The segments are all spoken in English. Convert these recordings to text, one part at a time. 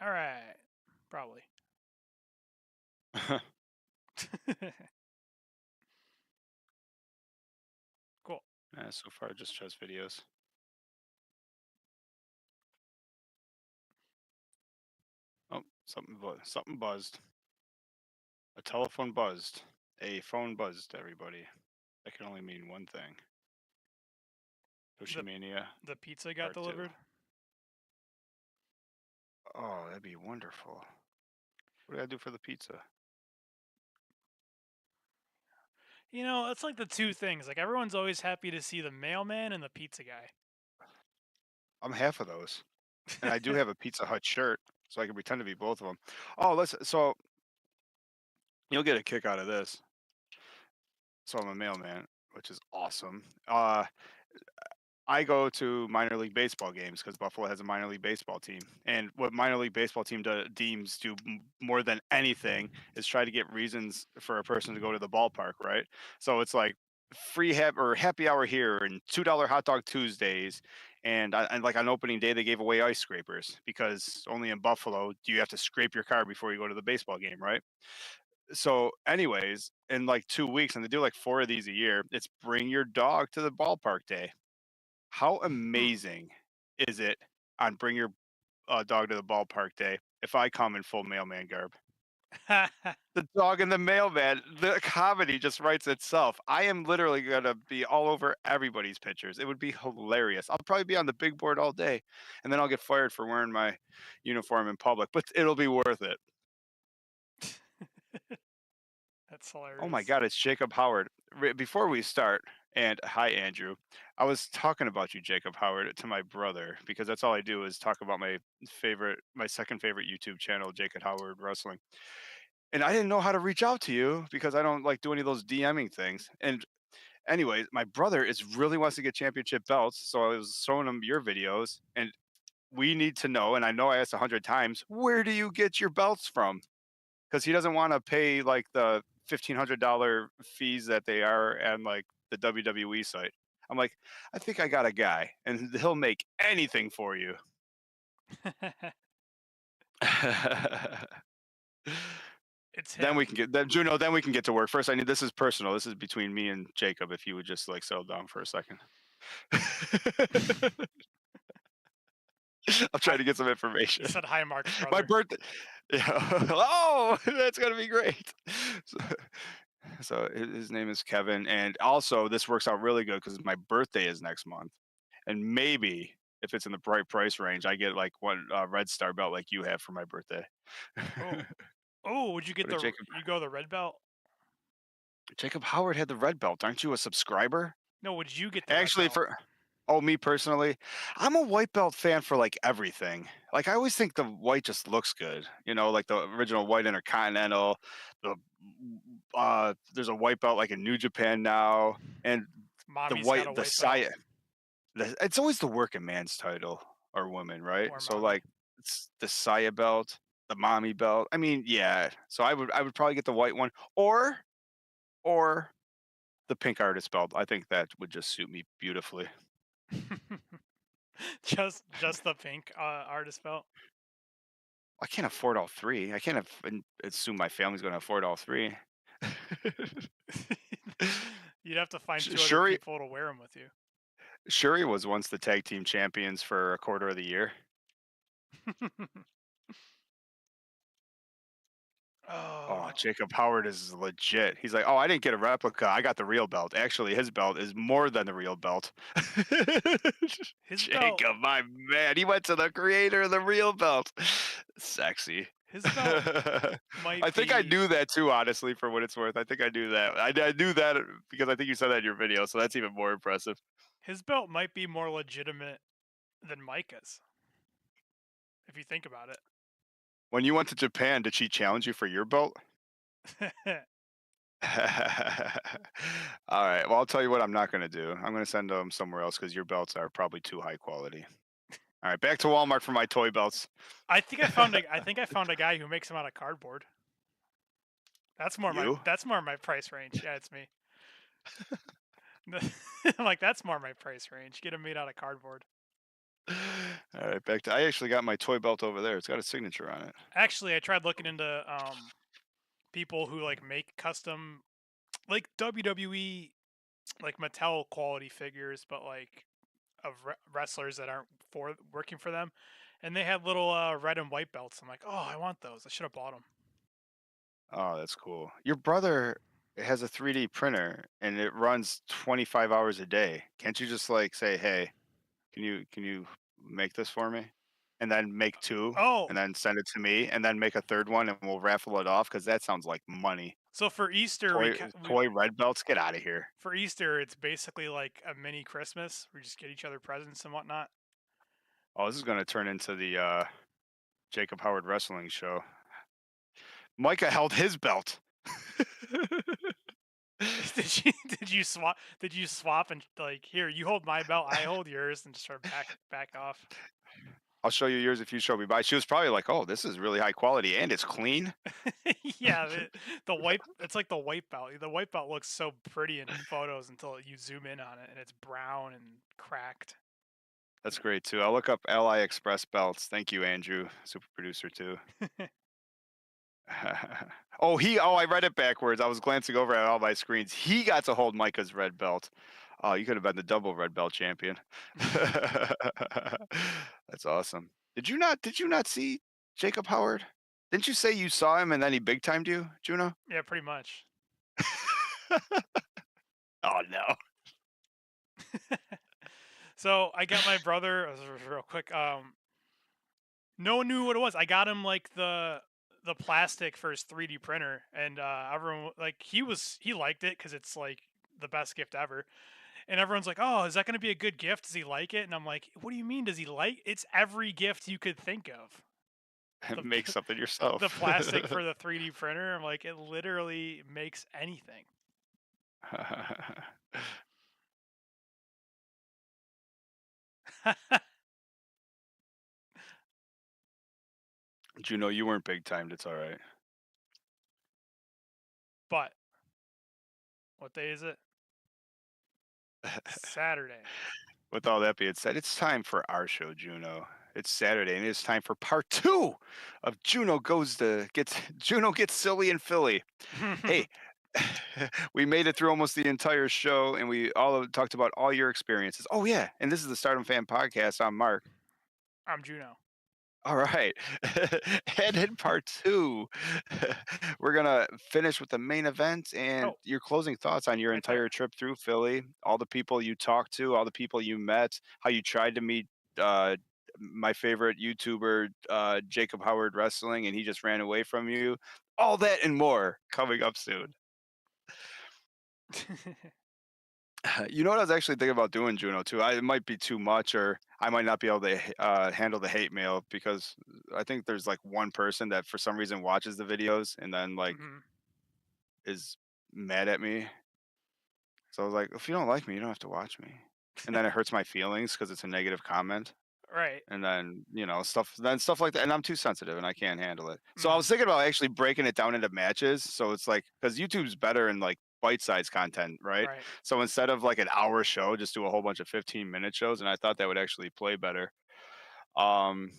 All right. Probably. Cool. So far, just shows videos. Oh, something buzzed. A telephone buzzed. A phone buzzed, everybody. That can only mean one thing. JoshiMania The pizza got Part 2. delivered? Oh, that'd be wonderful. What do I do for the pizza? You know, it's like the two things. Like, everyone's always happy to see the mailman and the pizza guy. I'm half of those. And I do have a Pizza Hut shirt, so I can pretend to be both of them. Oh, listen, so you'll get a kick out of this. So I'm a mailman, which is awesome. I go to minor league baseball games because Buffalo has a minor league baseball team. And what minor league baseball team deems do more than anything is try to get reasons for a person to go to the ballpark, right? So it's like free happy hour here and $2 hot dog Tuesdays. And like on opening day, they gave away ice scrapers because only in Buffalo do you have to scrape your car before you go to the baseball game, right? So, anyways, in like 2 weeks, and they do like 4 of these a year, it's bring your dog to the ballpark day. How amazing is it on Bring Your Dog to the Ballpark Day if I come in full mailman garb? The dog and the mailman, the comedy just writes itself. I am literally going to be all over everybody's pictures. It would be hilarious. I'll probably be on the big board all day, and then I'll get fired for wearing my uniform in public, but it'll be worth it. That's hilarious. Oh my God, it's Jacob Howard. Before we start, and hi, Andrew. I was talking about you, Jacob Howard, to my brother because that's all I do is talk about my second favorite YouTube channel, Jacob Howard Wrestling. And I didn't know how to reach out to you because I don't like do any of those DMing things. And anyways, my brother really wants to get championship belts, so I was showing him your videos, and we need to know. And I know I asked 100 times, where do you get your belts from? Because he doesn't want to pay like the $1,500 fees that they are and like the WWE site. I'm like, I think I got a guy, and he'll make anything for you. It's Then him. we can get then Juno. Then we can get to work. First, I need this is personal. This is between me and Jacob. If you would just like settle down for a second. I'm trying to get some information. You said hi, Mark's brother. My birthday. Yeah. Oh, that's gonna be great. So his name is Kevin, and also this works out really good because my birthday is next month, and maybe if it's in the bright price range, I get like one Red Star belt like you have for my birthday. Oh, would you get Jacob you go the red belt? Jacob Howard had the red belt. Aren't you a subscriber? No, would you get the Actually, red belt? me personally, I'm a white belt fan for like everything. Like I always think the white just looks good. You know, like the original white intercontinental. The there's a white belt like in New Japan now, and Mommy's got a the white belt. It's always the working man's title or woman, right? Or So mommy. like it's the Saya belt, the mommy belt. I mean, yeah. So I would probably get the white one or the pink artist belt. I think that would just suit me beautifully. just the pink artist belt. I can't afford all three. I can't assume my family's going to afford all three. You'd have to find two other Shuri people to wear them with you. Shuri was once the tag team champions for a quarter of the year. Oh, Jacob Howard is legit. He's like, oh, I didn't get a replica. I got the real belt. Actually, his belt is more than the real belt. Jacob, my man, he went to the creator of the real belt. Sexy. His belt might I think I knew that too, honestly, for what it's worth. I think I knew that. I knew that because I think you said that in your video, so that's even more impressive. His belt might be more legitimate than Maika's, if you think about it. When you went to Japan, did she challenge you for your belt? All right. Well, I'll tell you what I'm not going to do. I'm going to send them somewhere else because your belts are probably too high quality. All right, back to Walmart for my toy belts. I think I found a guy who makes them out of cardboard. That's more my price range. Yeah, it's me. I'm like, that's more my price range. Get them made out of cardboard. All right, back to I actually got my toy belt over there. It's got a signature on it. Actually, I tried looking into people who like make custom like WWE like Mattel quality figures, but like of wrestlers that aren't for working for them, and they had little red and white belts. I'm like, oh, I want those. I should have bought them. Oh, that's cool. Your brother has a 3D printer and it runs 25 hours a day. Can't you just like say, "Hey, can you make this for me?" And then make 2 Oh, and then send it to me and then make a 3rd one and we'll raffle it off cuz that sounds like money. so for Easter Toy we toy red belts, get out of here. for Easter it's basically like a mini Christmas. We just get each other presents and whatnot. Oh, this is going to turn into the Jacob Howard wrestling show. Micah held his belt. Did you swap and like here you hold my belt, I hold yours, and just sort of back off? I'll show you yours if you show me mine. She was probably like, "Oh, this is really high quality and it's clean." Yeah, the white it's like the white belt. The white belt looks so pretty in photos until you zoom in on it and it's brown and cracked. That's great too. I'll look up Ally Express belts. Thank you, Andrew, super producer too. Oh, I read it backwards. I was glancing over at all my screens. He got to hold Micah's red belt. Oh, you could have been the double red belt champion. That's awesome. Did you not see Jacob Howard? Didn't you say you saw him and then he big timed you, Juno? Yeah, pretty much. Oh no. So I got my brother real quick. No one knew what it was. I got him like the plastic for his 3D printer, and everyone like he liked it because it's like the best gift ever. And everyone's like, "Oh, is that going to be a good gift? Does he like it?" And I'm like, "What do you mean? Does he like? It's every gift you could think of. The Make something the yourself. plastic for the 3D printer. I'm like, it literally makes anything." Juno, you weren't big timed. It's all right. But what day is it? Saturday. With all that being said, it's time for our show, Juno. It's Saturday, and it's time for part 2 of Juno gets silly and Philly. Hey, we made it through almost the entire show, and we all talked about all your experiences. Oh yeah, and this is the Stardom Fan Podcast. I'm Mark. I'm Juno. All right. And in part 2, we're going to finish with the main event and Oh, your closing thoughts on your right there. entire trip through Philly, all the people you talked to, all the people you met, how you tried to meet uh, my favorite YouTuber, Jacob Howard Wrestling, and he just ran away from you. All that and more coming up soon. You know what I was actually thinking about doing, Juno, too? It might be too much, or I might not be able to handle the hate mail because I think there's like one person that for some reason watches the videos and then like Mhm. is mad at me. So I was like, if you don't like me, you don't have to watch me. And then it hurts my feelings because it's a negative comment. Right. And then, stuff like that. And I'm too sensitive and I can't handle it. So I Mhm. was thinking about actually breaking it down into matches. So it's like, because YouTube's better in like bite-sized content, right? Right. So instead of like an hour show, just do a whole bunch of 15-minute shows. And I thought that would actually play better. Um,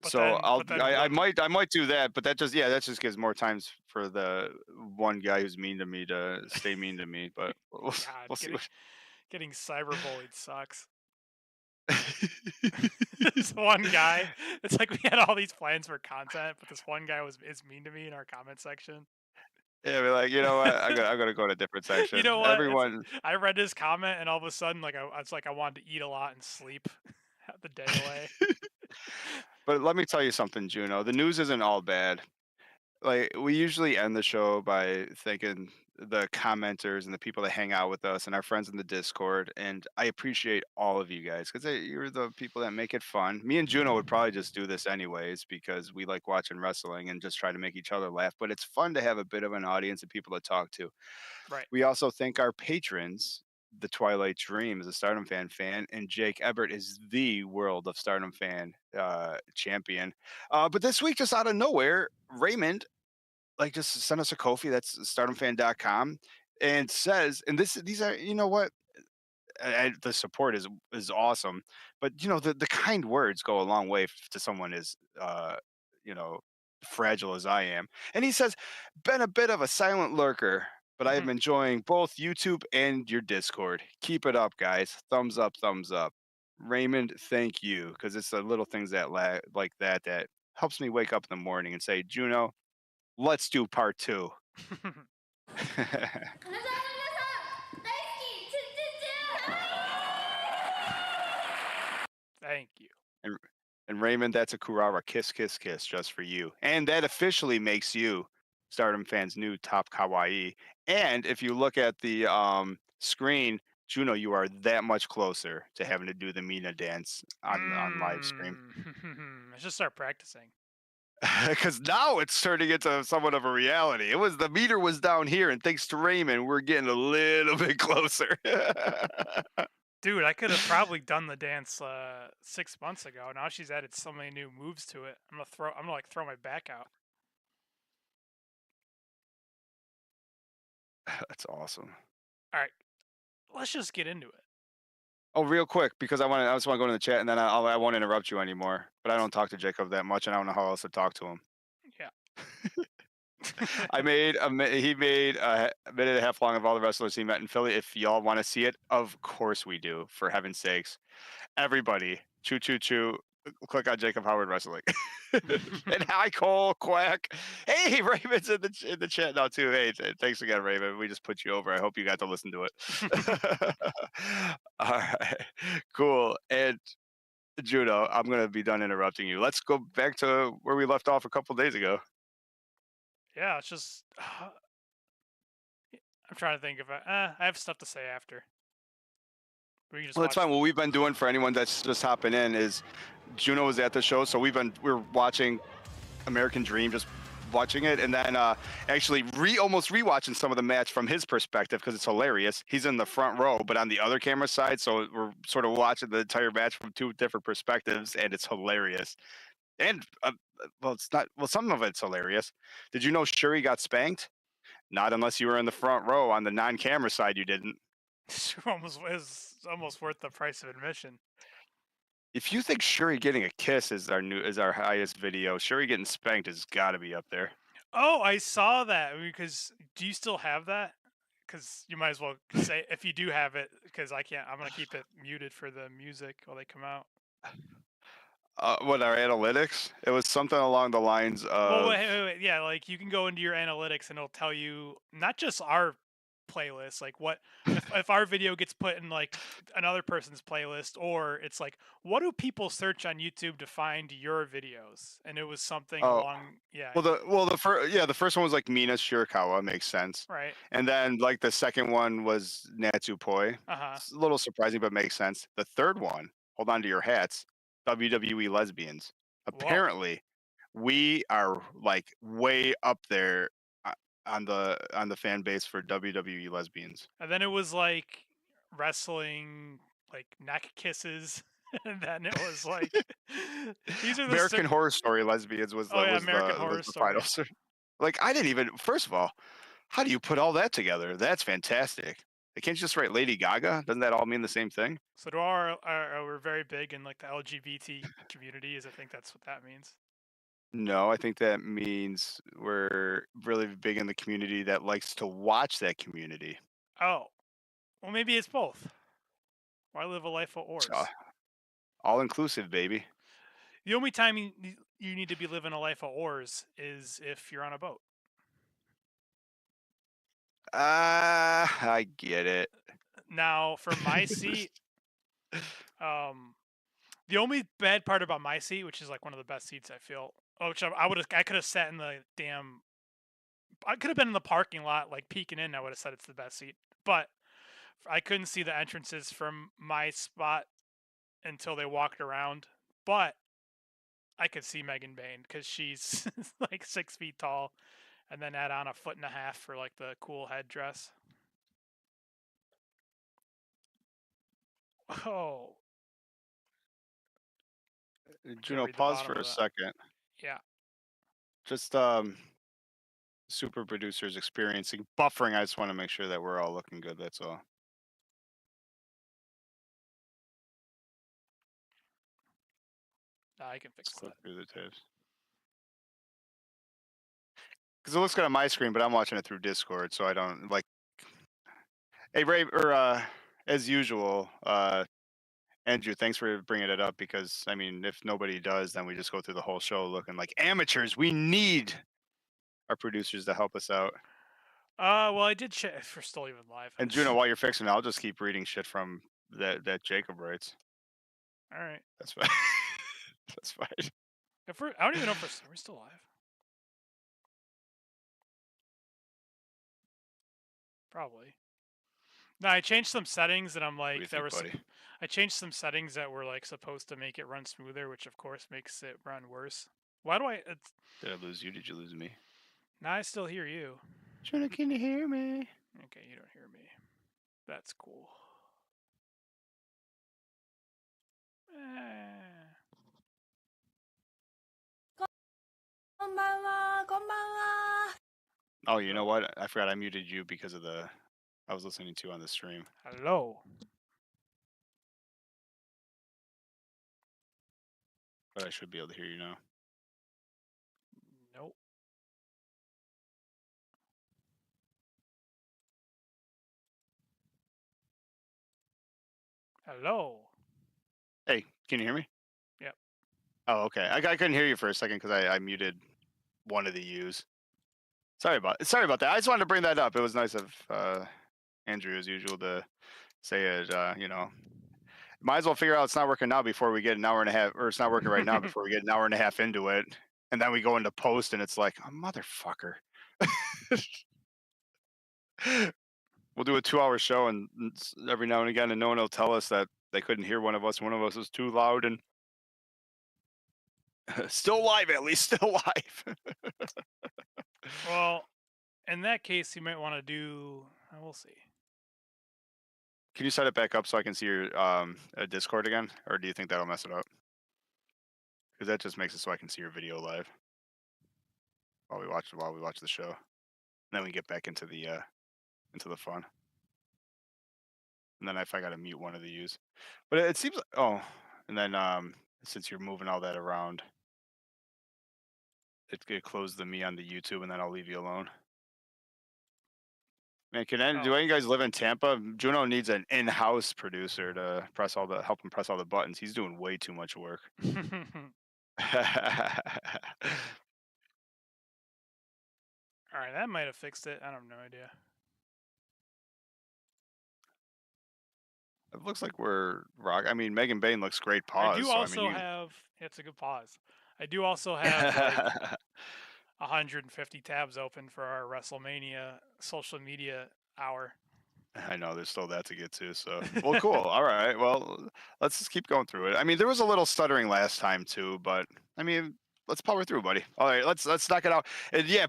so But then I what? might do that, but that just gives more times for the one guy who's mean to me to stay mean to me. But God, we'll see what. getting cyberbullied sucks. This one guy, it's like we had all these plans for content, but this one guy is mean to me in our comment section. Yeah, be like, you know what? I'm gonna go to a different You section. know what? Everyone, I read his comment, and all of a sudden, like it's like I wanted to eat a lot and sleep the day away. but let me tell you something, Juno. The news isn't all bad. Like we usually end the show by thanking the commenters and the people that hang out with us and our friends in the Discord. And I appreciate all of you guys because you're the people that make it fun. Me and Juno would probably just do this anyways because we like watching wrestling and just try to make each other laugh. But it's fun to have a bit of an audience and people to talk to. Right. We also thank our patrons. The Twilight Dream is a Stardom fan, and Jake Ebert is the World of Stardom fan champion. But this week, just out of nowhere, Raymond like just sent us a Kofi. That's stardomfan.com, and says, and these are, you know what? and the support is awesome. But the kind words go a long way to someone as you know fragile as I am. And he says, "Been a bit of a silent lurker, but I am enjoying both YouTube and your Discord. Keep it up, guys. Thumbs up, thumbs up." Raymond, thank you, because it's the little things that like that helps me wake up in the morning and say, Juno, let's do part two. Thank you. And and Raymond, that's a Kurara kiss, kiss, kiss just for you. And that officially makes you Stardom fans' new top kawaii. And if you look at the screen, Juno, you are that much closer to having to do the Mina dance on live stream. I should start practicing. Because now it's turning into somewhat of a reality. It was the meter was down here, and thanks to Raymond, we're getting a little bit closer. Dude, I could have probably done the dance 6 months ago. Now she's added so many new moves to it. I'm gonna like throw my back out. That's awesome. All right, let's just get into it. Oh, real quick, because I just want to go into the chat, and then I won't interrupt you anymore. But I don't talk to Jacob that much, and I don't know how else to talk to him. Yeah. He made a minute and a half long of all the wrestlers he met in Philly. If y'all want to see it, of course we do. For heaven's sakes, everybody, choo choo choo. Click on Jacob Howard Wrestling. And hi Cole Quack. Hey, Raymond's in the chat now too. Hey, thanks again, Raymond. We just put you over. I hope you got to listen to it. All right, cool. And Juno, I'm gonna be done interrupting you. Let's go back to where we left off a couple days ago. Yeah, it's just I'm trying to think if I have stuff to say after. We can just Well, that's watch. fine. What we've been doing for anyone that's just hopping in is Juno was at the show, so we're watching American Dream, just watching it, and then actually almost rewatching some of the match from his perspective because it's hilarious. He's in the front row, but on the other camera side, so we're sort of watching the entire match from two different perspectives, and it's hilarious. And well, it's not. Well, some of it's hilarious. Did you know Shuri got spanked? Not unless you were in the front row on the non-camera side. You didn't. It's almost worth the price of admission. If you think Shuri getting a kiss is our highest video, Shuri getting spanked has got to be up there. Oh, I saw that. Because do you still have that? Because you might as well say if you do have it. Because I can't. I'm gonna keep it muted for the music while they come out. What our analytics? It was something along the lines Well, of wait. Yeah, like you can go into your analytics and it'll tell you not just our playlist, like what if our video gets put in like another person's playlist, or it's like what do people search on YouTube to find your videos? And it was something oh along, yeah, the first one was like Mina Shirakawa, makes sense. right, And then like the second one was Natsupoi. uh-huh. It's a little surprising, but makes sense. The third one, hold on to your hats, WWE lesbians. Whoa. Apparently, we are like way up there uh, on the fan base for WWE lesbians. And then it was like wrestling, like neck kisses. And then it was like these are the American Horror Story lesbians oh yeah, American was Horror the final. Story. Like I didn't even. First of all, how do you put all that together? That's fantastic. They can't just write Lady Gaga. Doesn't that all mean the same thing? So we're very big in like the LGBT community, is I think that's what that means. No, I think that means we're really big in the community that likes to watch that community. Oh, well maybe it's both. Why live a life of It's, ors? all inclusive, baby. The only time you need to be living a life of ors is if you're on a boat. I get it. Now, for my seat, the only bad part about my seat, which is like one of the best seats I feel, which I could have sat in the damn, I could have been in the parking lot like peeking in. I would have said it's the best seat, but I couldn't see the entrances from my spot until they walked around. But I could see Megan Bayne because she's like 6 feet tall, and then add on a foot and a half for like the cool headdress. Oh, gotta Juno, read the pause bottom for of a that. second. Yeah. Just super producers experiencing buffering. I just want to make sure that we're all looking good. That's all. I can fix Let's look that. through the tabs. Because it looks good on my screen, but I'm watching it through Discord, so I don't like. Hey, Ray, or as usual, Andrew, thanks for bringing it up because I mean, if nobody does, then we just go through the whole show looking like amateurs. We need our producers to help us out. Well, I did check. If we're still even live. And Juno, while you're fixing it, I'll just keep reading shit from that Jacob writes. All right. That's fine. That's fine. If we're, I don't even know if we're still live. Probably. No, I changed some settings, and I'm What do you like, think, buddy? I changed some settings that were like supposed to make it run smoother, which of course makes it run worse. Why do I? Did I lose you? Did you lose me? Now I still hear you. Juno, can you hear me? Okay, you don't hear me. That's cool. Eh. こんばんは、こんばんは。 Oh, you know what? I forgot I muted you because of the I was listening to on the stream. Hello. But I should be able to hear you now. Nope. Hello. Hey, can you hear me? Yep. Oh, okay. I couldn't hear you for a second because I muted one of the U's. Sorry about that. I just wanted to bring that up. It was nice of Andrew, as usual, to say it. You know, might as well figure out it's not working now before we get an hour and a half, or it's not working right now before we get an hour and a half into it, and then we go into post and it's like, oh, motherfucker. We'll do a 2-hour show and every now and again, and no one will tell us that they couldn't hear one of us. One of us was too loud, and still live, at least still live. Well, in that case, you might want to do. We'll see. Can you set it back up so I can see your Discord again, or do you think that'll mess it up? Because that just makes it so I can see your video live while we watch the show. And then we get back into the fun. And then if I gotta mute one of the U's, but it seems like, oh, and then since you're moving all that around, it close the me on the YouTube, and then I'll leave you alone. Man, do any guys live in Tampa? Juno needs an in-house producer to help him press all the buttons. He's doing way too much work. All right, that might have fixed it. I have no idea. It looks like we're rock. I mean, Megan Bayne looks great. Pause. I do also have. It's a good pause. I do also have like 150 tabs open for our WrestleMania social media hour. I know there's still that to get to. So, well, cool. All right. Well, let's just keep going through it. I mean, there was a little stuttering last time too, but I mean, let's power through, buddy. All right, let's knock it out. And yeah,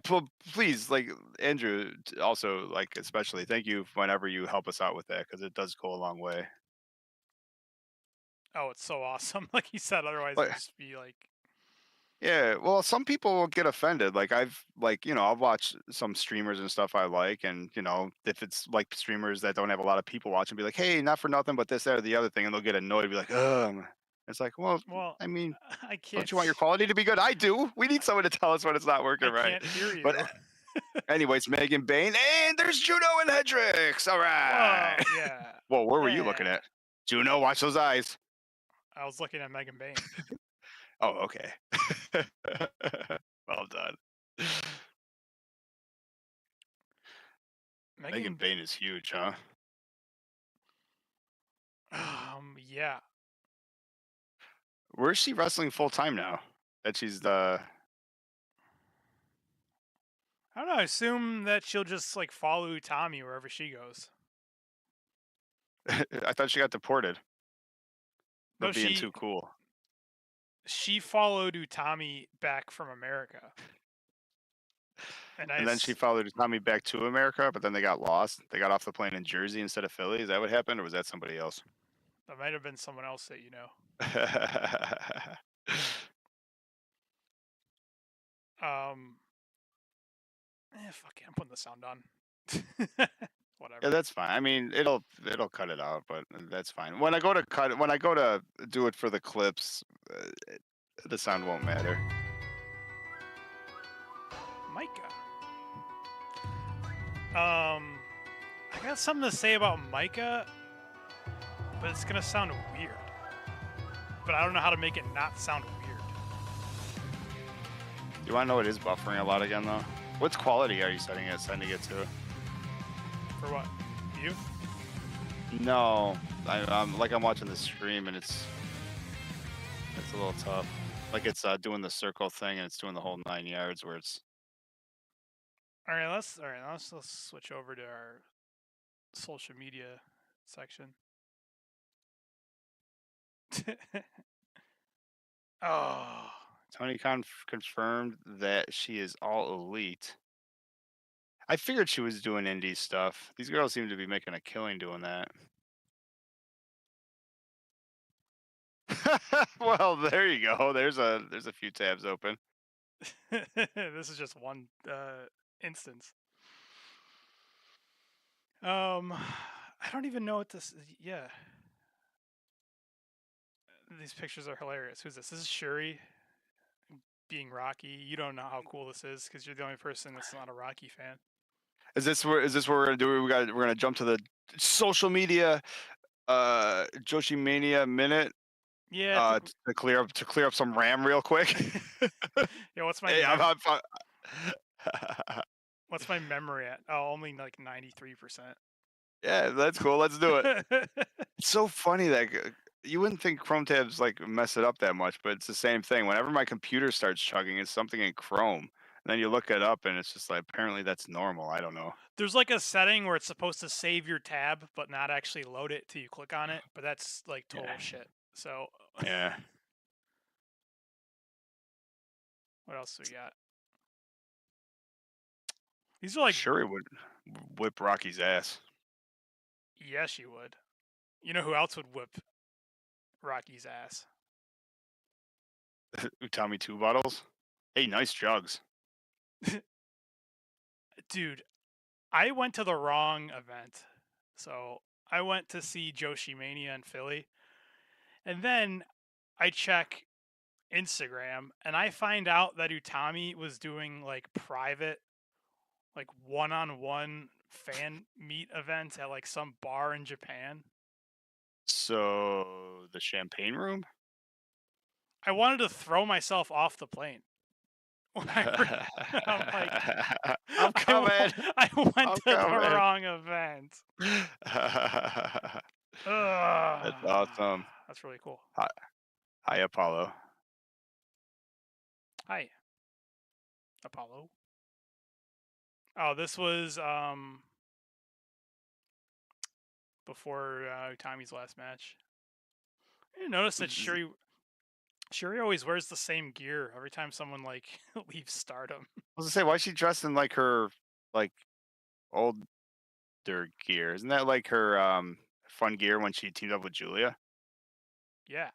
please, like Andrew, also like especially, thank you whenever you help us out with that because it does go a long way. Oh, it's so awesome! Like you said, otherwise But it'd just be like. yeah, well, some people will get offended. Like I've watched some streamers and stuff I like, and if it's like streamers that don't have a lot of people watching, be like, hey, not for nothing, but this, that, or the other thing, and they'll get annoyed, be like, it's like, well, I mean, I can't. don't you want your quality to be good? I do. We need someone to tell us when it's not working right. I can't hear you. But anyways, Megan Bayne, and there's Juno and Hendrix. All right. Whoa, yeah. Whoa, where were you looking at? Juno, watch those eyes. I was looking at Megan Bayne. Oh, okay. Well done. Megan Bayne is huge, huh? Yeah. Where's she wrestling full time now? That she's the. I don't know. I assume that she'll just like follow Tommy wherever she goes. I thought she got deported. For No, being too cool. She followed Utami back from America. And then she followed Tommy back to America, but then they got lost. They got off the plane in Jersey instead of Philly. Is that what happened, or was that somebody else? That might have been someone else that you know. Fuck it, I'm putting the sound on. Whatever. Yeah, that's fine. I mean, it'll cut it out, but that's fine. When I go to do it for the clips, The sound won't matter. Maika. I got something to say about Maika, but it's gonna sound weird. But I don't know how to make it not sound weird. You want to know what is buffering a lot again, though? What's quality are you sending it to? For what? You? No, I'm watching the stream and it's a little tough. Like it's doing the circle thing and it's doing the whole 9 yards where it's. All right, let's switch over to our social media section. Oh, Tony confirmed that she is all elite. I figured she was doing indie stuff. These girls seem to be making a killing doing that. Well, there you go. There's a few tabs open. this is just one instance. I don't even know what this. Yeah, these pictures are hilarious. Who's this? This is Shuri being Rocky. You don't know how cool this is because you're the only person that's not a Rocky fan. Is this what we're gonna do? We're gonna jump to the social media JoshiMania minute. Yeah. To clear up some RAM real quick. Yeah, what's my Hey, what's my memory at? Oh, only like 93%. Yeah, that's cool. Let's do it. It's so funny that you wouldn't think Chrome tabs like mess it up that much, but it's the same thing. Whenever my computer starts chugging, it's something in Chrome. And then you look it up and it's just like apparently that's normal. I don't know. There's like a setting where it's supposed to save your tab but not actually load it till you click on it, but that's like total shit. So yeah. What else we got? These are like Shuri would whip Rocky's ass. Yes, you would. You know who else would whip Rocky's ass? Utami 2 bottles. Hey, nice jugs. Dude, I went to the wrong event. So I went to see JoshiMania in Philly. And then I check Instagram and I find out that Utami was doing like private, like one-on-one fan meet events at like some bar in Japan. So the champagne room? I wanted to throw myself off the plane. I'm like, I'm coming. I went to the wrong event. That's awesome. That's really cool. Hi, Apollo. Hi, Apollo. Oh, this was before Utami's last match. You notice that Shuri always wears the same gear every time someone like leaves Stardom. I was gonna say, why is she dressed in like her like older gear? Isn't that like her fun gear when she teamed up with Julia? Yeah.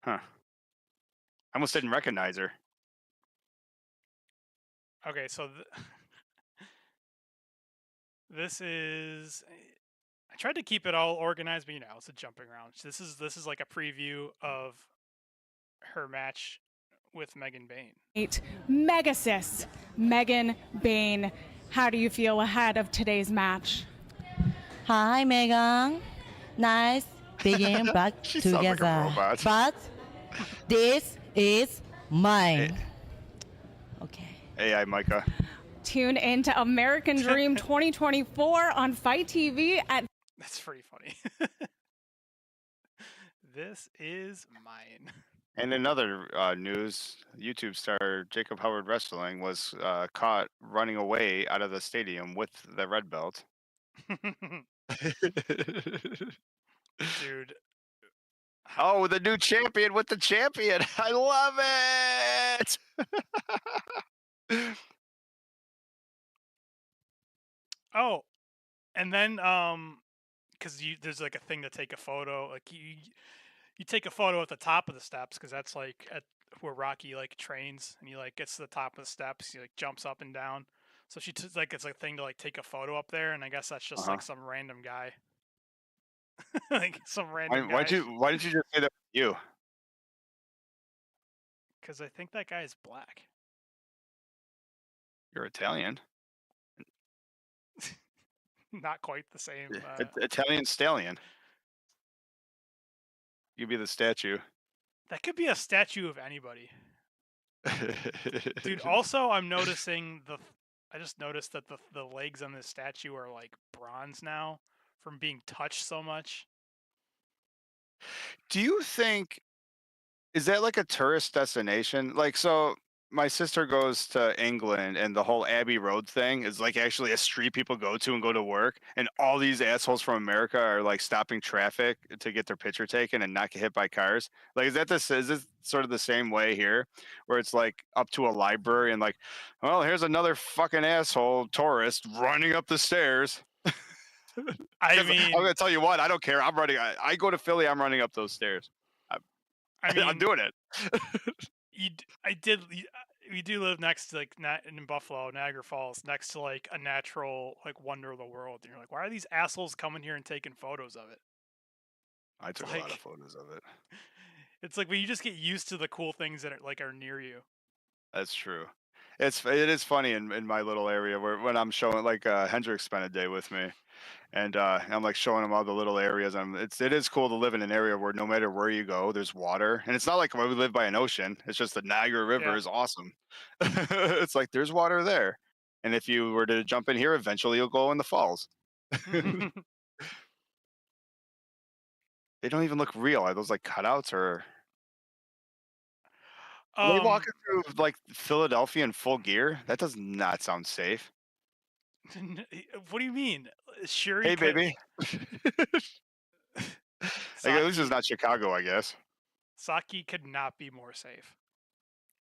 Huh. I almost didn't recognize her. Okay, so this is. I tried to keep it all organized, but it's a jumping around. This is like a preview of her match with Megan Bayne. Megasis, Megan Bayne. How do you feel ahead of today's match? Hi, Megan. Nice being back together. Like but this is mine. Okay. Hey, Maika. Tune into American Dream 2024 on Fight TV at. That's pretty funny. This is mine. And in other news, YouTube star Jacob Howard Wrestling was caught running away out of the stadium with the red belt. Dude. Oh, the new champion with the champion. I love it. Oh, and then because there's like a thing to take a photo. Like you take a photo at the top of the steps because that's like at where Rocky like trains, and he like gets to the top of the steps. He like jumps up and down. So like it's a thing to like take a photo up there, and I guess that's just like some random guy. Like some random guy. Why didn't you just say that was you? because I think that guy is black. You're Italian. Not quite the same. Italian stallion. You'd be the statue. That could be a statue of anybody. Dude, also I'm noticing I just noticed that the legs on this statue are like bronze now from being touched so much. Do you think, is that like a tourist destination? Like, so my sister goes to England, and the whole Abbey Road thing is like actually a street people go to and go to work, and all these assholes from America are like stopping traffic to get their picture taken and not get hit by cars. Like, is this sort of the same way here, where it's like up to a library and like, well, here's another fucking asshole tourist running up the stairs. I mean, I'm gonna tell you what, I don't care. I'm running. I go to Philly. I'm running up those stairs. I mean, I'm doing it. We do live next to like in Buffalo, Niagara Falls, next to like a natural like wonder of the world. And you're like, why are these assholes coming here and taking photos of it? I took a lot of photos of it. It's like when you just get used to the cool things that are near you. That's true. It is funny in my little area where when I'm showing, like, Hendrik spent a day with me, and I'm like showing him all the little areas. It is cool to live in an area where no matter where you go, there's water, and it's not like we live by an ocean. It's just the Niagara River is awesome. It's like there's water there, and if you were to jump in here, eventually you'll go in the falls. They don't even look real. Are those like cutouts or? Are they walking through like Philadelphia in full gear? That does not sound safe. What do you mean? Shuri. Hey, baby. At least it's not Chicago, I guess. Saki could not be more safe.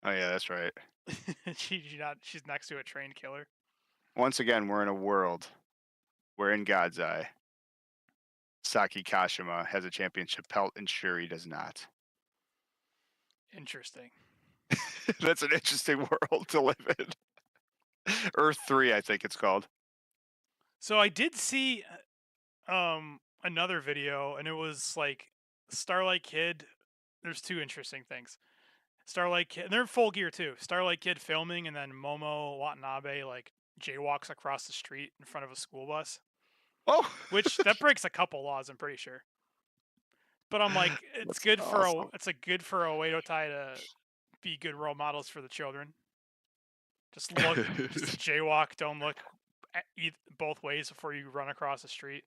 Oh yeah, that's right. She's next to a trained killer. Once again, we're in a world where, in God's eye, Saki Kashima has a championship belt and Shuri does not. Interesting. That's an interesting world to live in. Earth 3, I think it's called. So I did see another video, and it was like Starlight Kid. There's two interesting things. Starlight Kid, and they're in full gear too. Starlight Kid filming, and then Momo Watanabe like jaywalks across the street in front of a school bus. Oh, which that breaks a couple laws, I'm pretty sure. But I'm like, it's good awesome. It's a good for Oedo Tai to be good role models for the children. Just jaywalk, don't look both ways before you run across the street.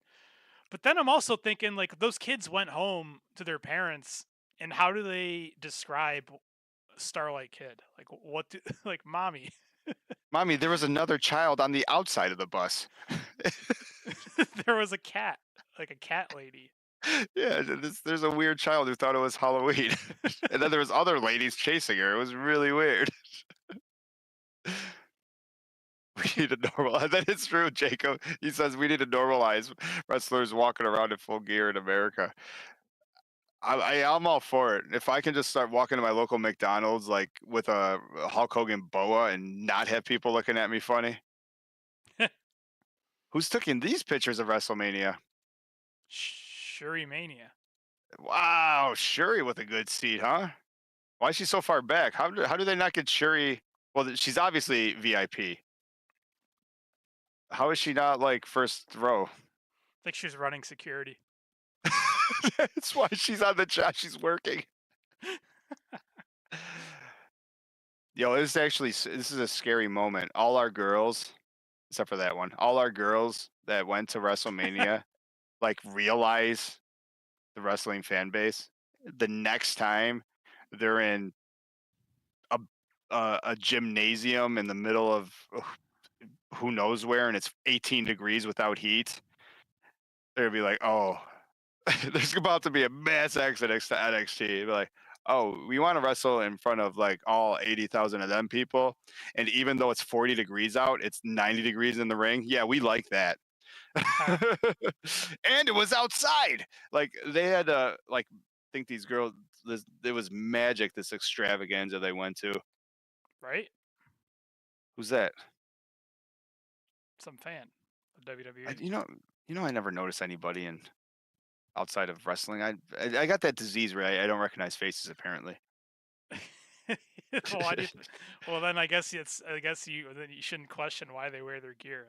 But then I'm also thinking, like, those kids went home to their parents, and how do they describe Starlight Kid? Like, what do, like, mommy? Mommy, there was another child on the outside of the bus. There was a cat, like a cat lady. Yeah, there's a weird child who thought it was Halloween. And then there was other ladies chasing her. It was really weird. We need to normalize. That is true, Jacob. He says we need to normalize wrestlers walking around in full gear in America. I'm all for it. If I can just start walking to my local McDonald's like with a Hulk Hogan boa and not have people looking at me funny. Who's taking these pictures of WrestleMania? JoshiMania. Wow, Shuri with a good seat, huh? Why is she so far back? How do they not get Shuri? Well, she's obviously VIP. How is she not like first row? I think she's running security. That's why she's on the job. She's working. Yo, this is a scary moment. All our girls, except for that one, all our girls that went to WrestleMania, like realize the wrestling fan base. The next time they're in a gymnasium in the middle of who knows where, and it's 18 degrees without heat, they'll be like, oh, there's about to be a mass exodus to NXT. Be like, oh, we want to wrestle in front of like all 80,000 of them people, and even though it's 40 degrees out, it's 90 degrees in the ring. Yeah, we like that. And it was outside. Like they had to like think these girls. It was magic. This extravaganza they went to. Right? Who's that? Some fan of WWE. I never noticed anybody outside of wrestling. I got that disease where I don't recognize faces apparently. Well, why do you well, then I guess you shouldn't question why they wear their gear.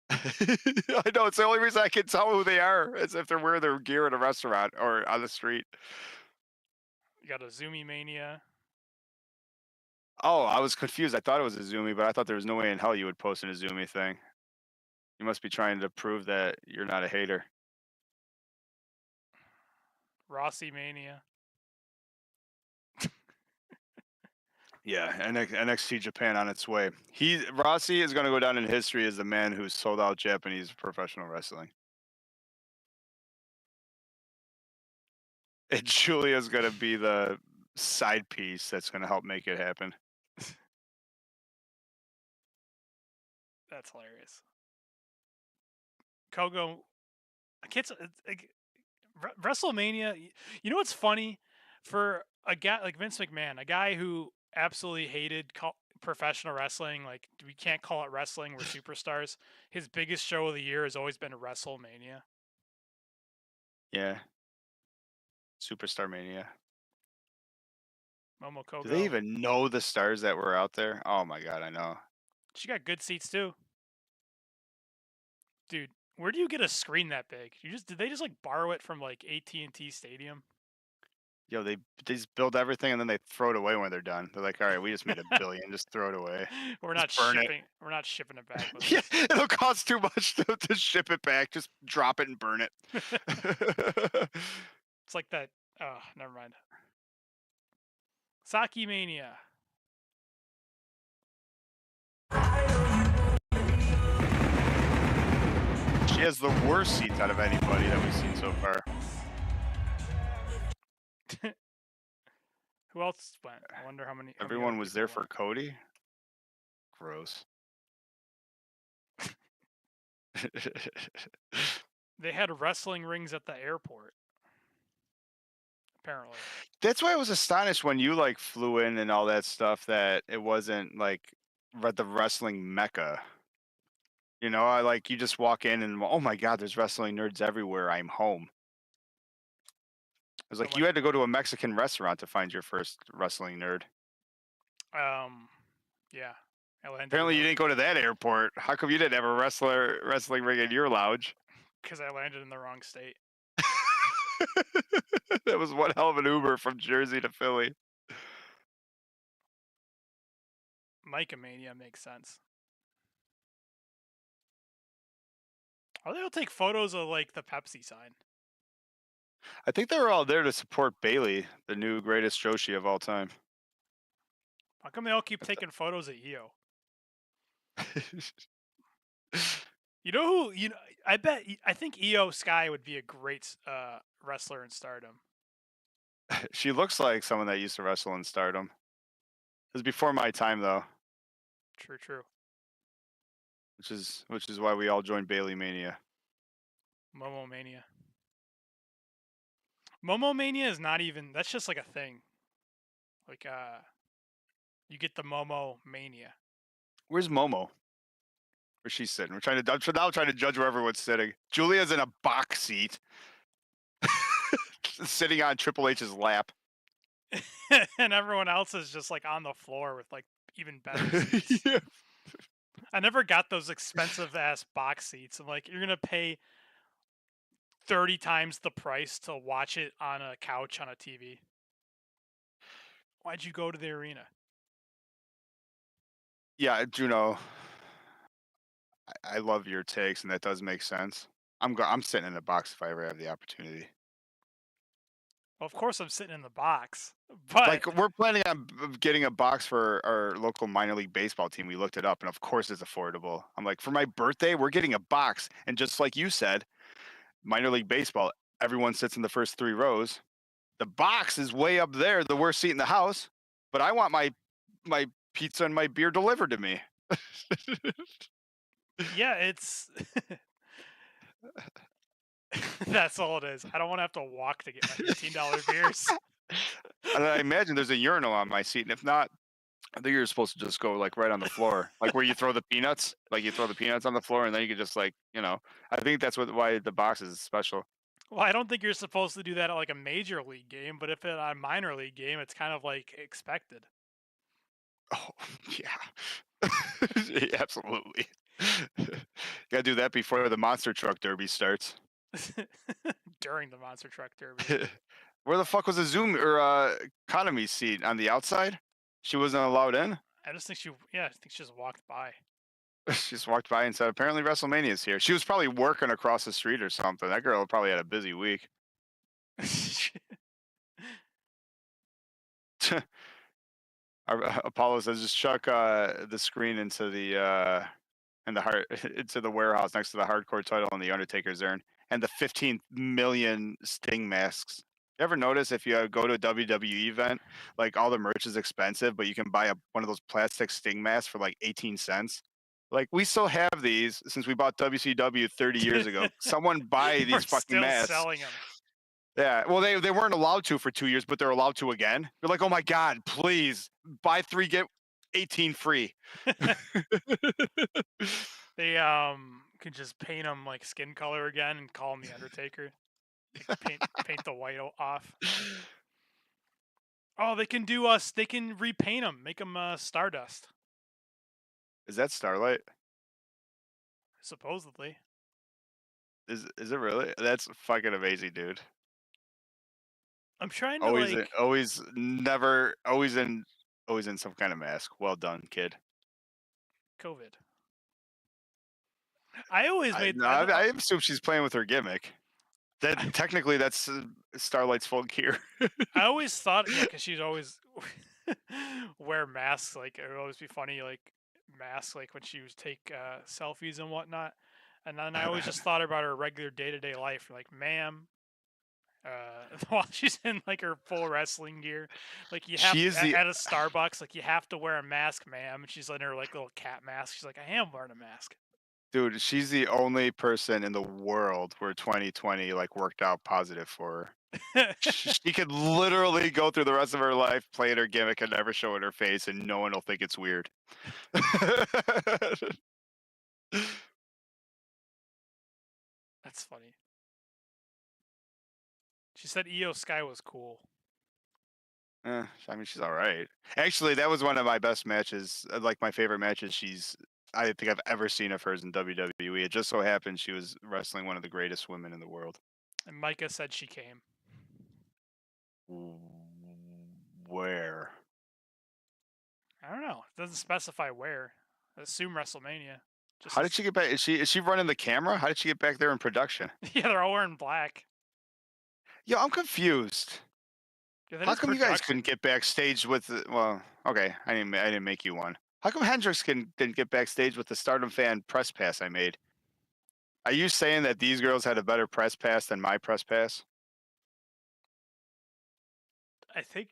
I know, it's the only reason I can tell who they are is if they're wearing their gear in a restaurant or on the street. You got a JoshiMania. Oh, I was confused. I thought it was a Zumi, but I thought there was no way in hell you would post an Izumi thing. You must be trying to prove that you're not a hater. Rossi Mania. Yeah, NXT Japan on its way. Rossi is going to go down in history as the man who sold out Japanese professional wrestling. And Julia's going to be the side piece that's going to help make it happen. That's hilarious. Kogo, I can't. WrestleMania. You know what's funny? For a guy like Vince McMahon, a guy who absolutely hated professional wrestling, like we can't call it wrestling, we're superstars. His biggest show of the year has always been WrestleMania. Yeah. Superstar Mania. Momo Kogo. Do they even know the stars that were out there? Oh my god, I know. She got good seats too. Dude, where do you get a screen that big? Did they just like borrow it from like AT&T Stadium? Yo, they just build everything and then they throw it away when they're done. They're like, all right, we just made $1 billion, just throw it away. We're not shipping. We're not shipping it back. Yeah, it'll cost too much to ship it back. Just drop it and burn it. It's like that. Oh, never mind. Saki Mania. She has the worst seats out of anybody that we've seen so far. Who else went? I wonder how many. Everyone was there for Cody. Gross. They had wrestling rings at the airport. Apparently. That's why I was astonished when you like flew in and all that stuff that it wasn't like the wrestling mecca. You know, you just walk in and oh my god, there's wrestling nerds everywhere. I'm home. It was like you had to go to a Mexican restaurant to find your first wrestling nerd. Yeah. Apparently you didn't go to that airport. How come you didn't have a wrestling ring in your lounge? Because I landed in the wrong state. That was one hell of an Uber from Jersey to Philly. Maika Mania makes sense. Oh, they'll take photos of like the Pepsi sign. I think they were all there to support Bailey, the new greatest Joshi of all time. How come they all keep taking photos of Io? You know who? I think Io Sky would be a great wrestler in Stardom. She looks like someone that used to wrestle in Stardom. It was before my time, though. True. Which is why we all joined Bailey Mania. Momo Mania. Momo Mania is not even. That's just like a thing. Like you get the Momo Mania. Where's Momo? Where's she sitting? I'm now trying to judge where everyone's sitting. Julia's in a box seat, sitting on Triple H's lap, and everyone else is just like on the floor with like even better seats. Yeah. I never got those expensive ass box seats. I'm like, you're gonna pay 30 times the price to watch it on a couch on a TV. Why'd you go to the arena? Yeah, Juno. I love your takes, and that does make sense. I'm sitting in a box if I ever have the opportunity. Well, of course I'm sitting in the box, but like we're planning on getting a box for our local minor league baseball team. We looked it up, and of course it's affordable. I'm like, for my birthday, we're getting a box, and just like you said, minor league baseball, everyone sits in the first 3 rows. The box is way up there, the worst seat in the house, but I want my pizza and my beer delivered to me. yeah, it's that's all it is. I don't want to have to walk to get my $15 beers. And I imagine there's a urinal on my seat, and if not, I think you're supposed to just go like right on the floor, like where you throw the peanuts. Like you throw the peanuts on the floor, and then you can just like, I think that's why the box is special. Well, I don't think you're supposed to do that at like a major league game, but if it's a minor league game, it's kind of like expected. Oh, yeah. Yeah, absolutely. Gotta do that before the monster truck derby starts. During the monster truck derby. Where the fuck was the Zoom or economy seat on the outside? She wasn't allowed in. I just think I think she just walked by. She just walked by and said, "Apparently WrestleMania's here." She was probably working across the street or something. That girl probably had a busy week. Apollo says, "Just chuck the screen into the into the warehouse next to the hardcore title and the Undertaker's urn and the 15 million Sting masks." You ever notice if you go to a WWE event, like all the merch is expensive, but you can buy one of those plastic Sting masks for like 18 cents? Like, we still have these since we bought WCW 30 years ago. Someone buy We're these fucking still masks. selling them. Yeah, well, they weren't allowed to for 2 years, but they're allowed to again. You're like, oh my god, please buy 3 get 18 free. They could just paint them like skin color again and call him the Undertaker. Like paint the white off. Oh, they can do us. They can repaint them, make them Stardust. Is that Starlight? Supposedly. Is it really? That's fucking amazing, dude. I'm trying to Always, like always, never, always in some kind of mask. Well done, kid. COVID. I always made. No, I assume she's playing with her gimmick. That technically, that's Starlight's full gear. I always thought, yeah, because she'd always wear masks. Like it would always be funny, like masks, like when she would take selfies and whatnot. And then I always just thought about her regular day-to-day life, like, ma'am, while she's in like her full wrestling gear, like you have She is the at a Starbucks, like you have to wear a mask, ma'am. And she's in her like little cat mask. She's like, I am wearing a mask. dude. She's the only person in the world where 2020 like worked out positive for her. She could literally go through the rest of her life playing her gimmick and never show it her face, and no one will think it's weird. That's funny. She said Io Sky was cool. I mean, she's all right. Actually, that was one of my best matches, like my favorite matches I think I've ever seen of hers in WWE. It just so happened she was wrestling one of the greatest women in the world. And Maika said she came. Where? I don't know. It doesn't specify where. I assume WrestleMania. How did she get back? Is she running the camera? How did she get back there in production? Yeah, they're all wearing black. Yo, I'm confused. Yeah, that How is come you guys production. couldn't get backstage with? Well, okay, I didn't make you one. How come Hendrix didn't get backstage with the Stardom fan press pass I made? Are you saying that these girls had a better press pass than my press pass? I think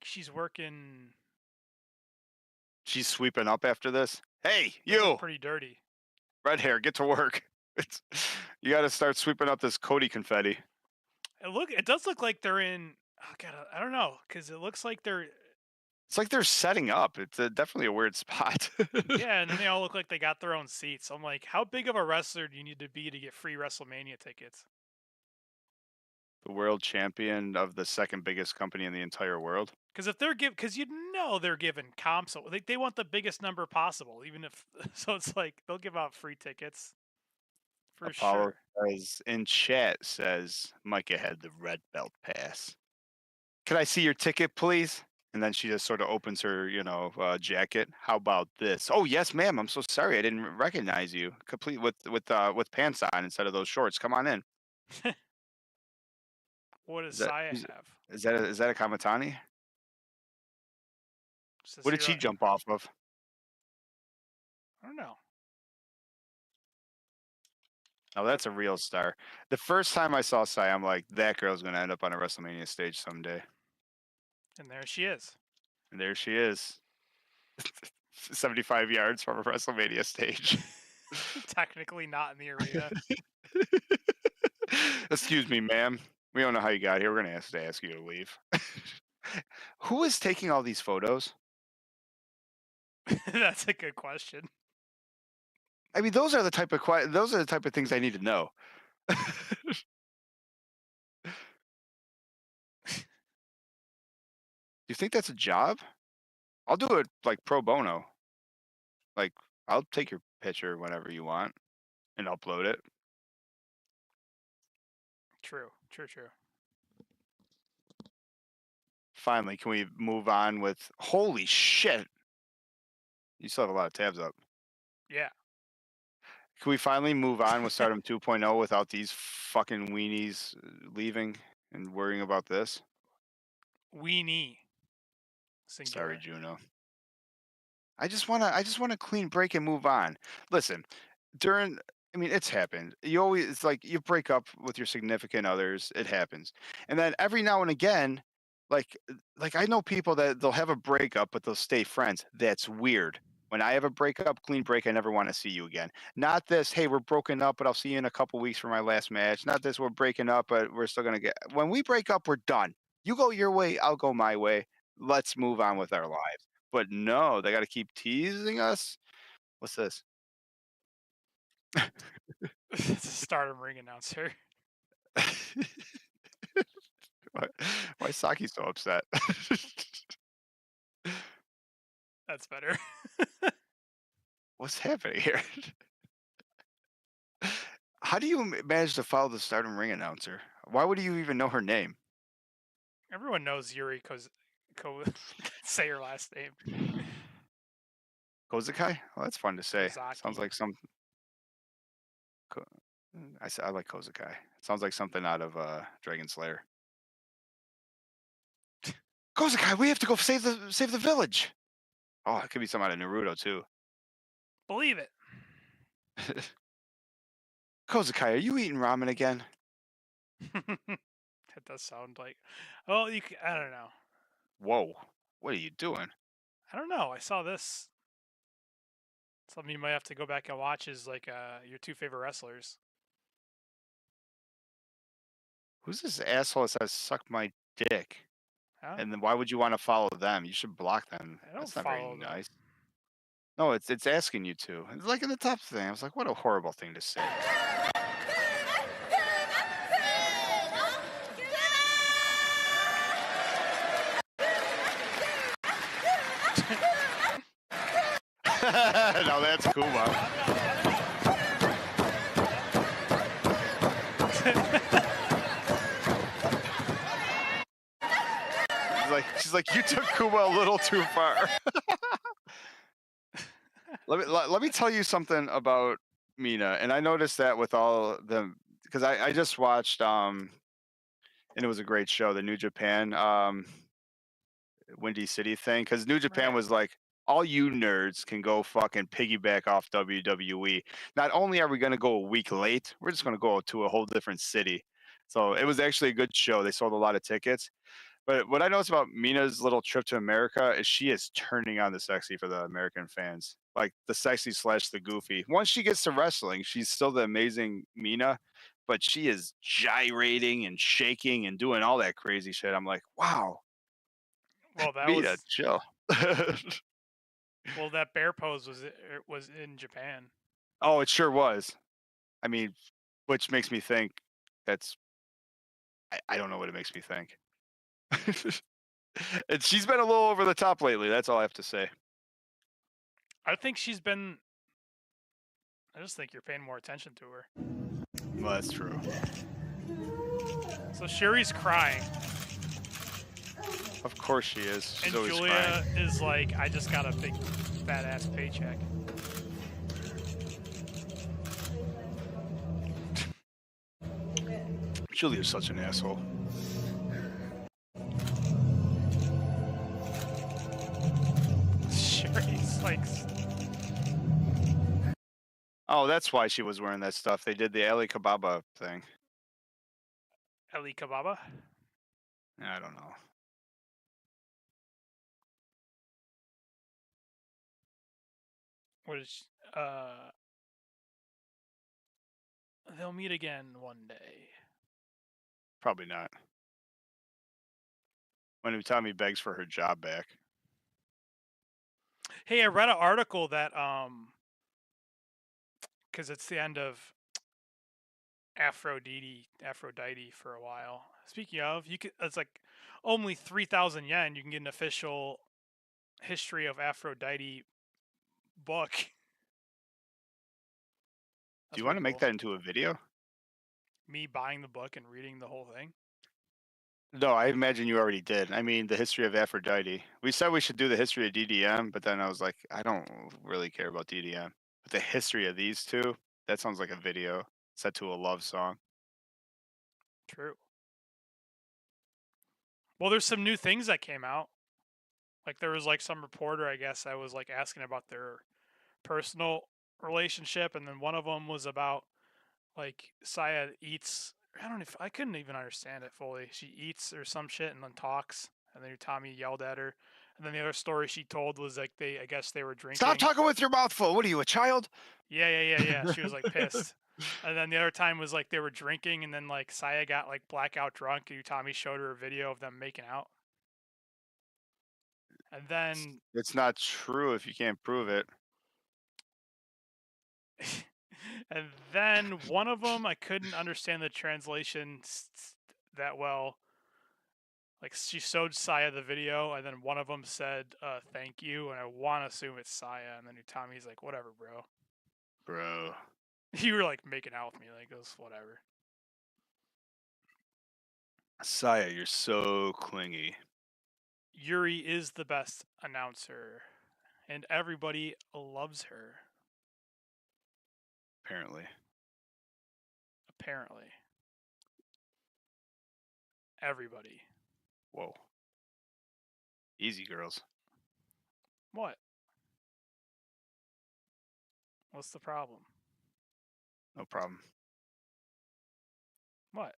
she's working. She's sweeping up after this. Hey, Those are you, pretty dirty. red hair, get to work. You got to start sweeping up this Cody confetti. It does look like they're in. Oh god, I don't know, because it looks like they're. It's like they're setting up. It's definitely a weird spot. Yeah, and then they all look like they got their own seats. I'm like, how big of a wrestler do you need to be to get free WrestleMania tickets? The world champion of the second biggest company in the entire world. Because if because they're giving comps, so they want the biggest number possible, even if. So it's like they'll give out free tickets. For Apollo sure. in chat says Micah had the red belt pass. Can I see your ticket, please? And then she just sort of opens her, jacket. How about this? Oh yes, ma'am. I'm so sorry. I didn't recognize you. Complete with pants on instead of those shorts. Come on in. What does Is that Saya is have? is that a Kamatani? Says What did here, she jump off of? I don't know. Oh, that's a real star. The first time I saw Sai, I'm like, that girl's gonna end up on a WrestleMania stage someday. And there she is. And there she is. 75 yards from a WrestleMania stage. Technically not in the arena. Excuse me, ma'am. We don't know how you got here. We're gonna have to ask you to leave. Who is taking all these photos? That's a good question. I mean, those are the type of things I need to know. Do you think that's a job? I'll do it like pro bono. Like, I'll take your picture whenever you want and upload it. True. Finally, can we move on with? Holy shit! You still have a lot of tabs up. Yeah. Can we finally move on with Stardom 2.0 without these fucking weenies leaving and worrying about this? Weenie. Singular. Sorry, Juno. I just want a clean break and move on. Listen, it's happened. It's like you break up with your significant others. It happens. And then every now and again, like I know people that they'll have a breakup, but they'll stay friends. That's weird. When I have a breakup, clean break, I never want to see you again. Not this, hey, we're broken up, but I'll see you in a couple weeks for my last match. Not this, we're breaking up, but we're still going to get. When we break up, we're done. You go your way, I'll go my way. Let's move on with our lives. But no, they got to keep teasing us. What's this? It's a Stardom ring announcer. Why is Saki so upset? That's better. What's happening here? How do you manage to follow the Stardom ring announcer? Why would you even know her name? Everyone knows Yuri say her last name. Kozakai? Well, that's fun to say. Kozaki. Sounds like some. I like Kozakai. Sounds like something out of Dragon Slayer. Kozakai, we have to go save the village. Oh, it could be something out of Naruto too. Believe it. Kozakai, are you eating ramen again? That does sound like. Well, I don't know. Whoa, what are you doing? I don't know. I saw this. Something you might have to go back and watch is like your two favorite wrestlers. Who's this asshole that says "suck my dick"? Huh? And then why would you want to follow them? You should block them. I don't That's not very follow them. nice. No, it's asking you to. It's like in the top thing. I was like, what a horrible thing to say. No, that's Kuma. She's like, you took Kuma a little too far. Let me tell you something about Mina, and I noticed that with all them because I just watched and it was a great show, the New Japan Windy City thing, because New Japan Right. was like, all you nerds can go fucking piggyback off WWE. Not only are we going to go a week late, we're just going to go to a whole different city. So it was actually a good show. They sold a lot of tickets. But what I noticed about Mina's little trip to America is she is turning on the sexy for the American fans. Like the sexy / the goofy. Once she gets to wrestling, she's still the amazing Mina, but she is gyrating and shaking and doing all that crazy shit. I'm like, wow, Well, that Mina, chill. Well, that bear pose was in Japan. Oh, it sure was. I mean, which makes me think I don't know what it makes me think. And she's been a little over the top lately. That's all I have to say. I think she's been. I just think you're paying more attention to her. Well, that's true. So Shuri's crying. Of course she is. She's And always Julia crying. is like, I just got a big fat ass paycheck. Julia's such an asshole. Shuri's like. Oh, that's why she was wearing that stuff. They did the Ali Kababa thing. Ali Kababa? I don't know. What is they'll meet again one day. Probably not. When Utami begs for her job back. Hey, I read an article that because it's the end of Aphrodite for a while. Speaking of, it's like only 3,000 yen. You can get an official history of Aphrodite book. Do you want to make that into a video? Me buying the book and reading the whole thing? No, I imagine you already did. I mean, the history of Aphrodite. We said we should do the history of DDM, but then I was like, I don't really care about DDM. But the history of these two, that sounds like a video set to a love song. True. Well, there's some new things that came out. Like there was like some reporter, I guess, that was like asking about their personal relationship, and then one of them was about like Saya eats. I couldn't even understand it fully. She eats or some shit and then talks, and then Tommy yelled at her. And then the other story she told was like I guess they were drinking. Stop talking with your mouth full. What are you, a child? Yeah. She was like pissed. And then the other time was like they were drinking, and then like Saya got like blackout drunk, and Tommy showed her a video of them making out. And then It's not true if you can't prove it. and then one of them, I couldn't understand the translation that well. Like she showed Saya the video, and then one of them said "thank you," and I want to assume it's Saya. And then Tommy's like, "Whatever, bro." Bro. You were like making out with me, like it was whatever. Saya, you're so clingy. Yuri is the best announcer, and everybody loves her. Apparently. Everybody. Whoa. Easy, girls. What? What's the problem? No problem. What?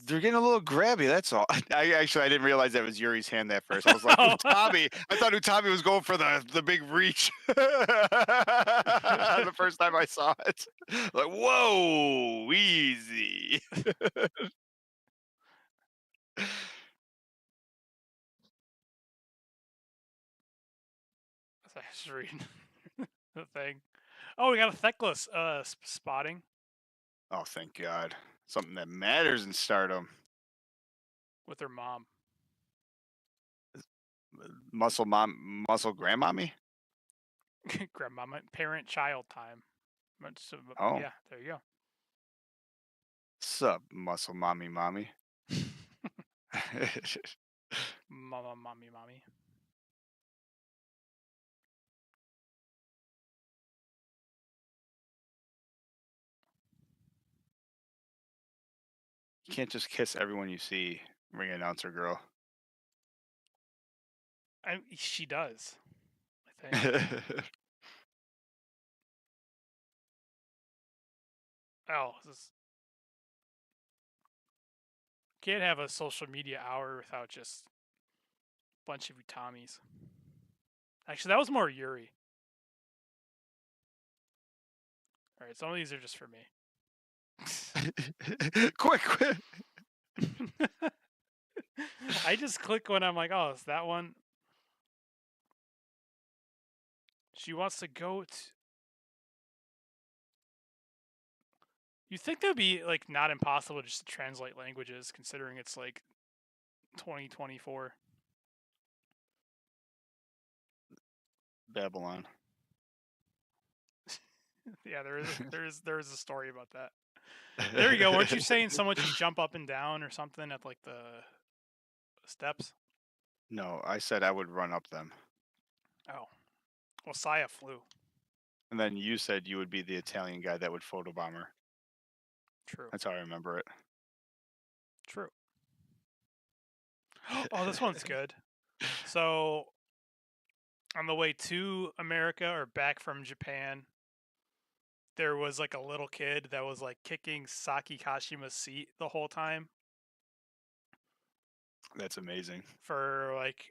They're getting a little grabby, that's all. I didn't realize that was Yuri's hand at first. I was like, Utami. I thought Utami was going for the big reach. The first time I saw it. Like, whoa, easy. I was just reading the thing. Oh, we got a Theckless spotting. Oh, thank God. Something that matters in Stardom. With her mom. Muscle grandmommy? Grandmama. Parent-child time. So, Oh. yeah, there you go. Sup, muscle mommy? Mommy. You can't just kiss everyone you see, ring announcer girl. She does, I think. Can't have a social media hour without just a bunch of Utamis. Actually, that was more Yuri. Alright, some of these are just for me. Quick! I just click when I'm like, oh, it's that one. She wants to go to... You think that'd be like not impossible just to translate languages, considering it's like 2024. Babylon. Yeah, there is a story about that. There you go. Weren't you saying someone should jump up and down or something at like the steps? No, I said I would run up them. Oh. Well, Saya flew. And then you said you would be the Italian guy that would photobomb her. True. That's how I remember it. True. Oh, this one's good. So, on the way to America or back from Japan, there was like a little kid that was like kicking Saki Kashima's seat the whole time. That's amazing. For like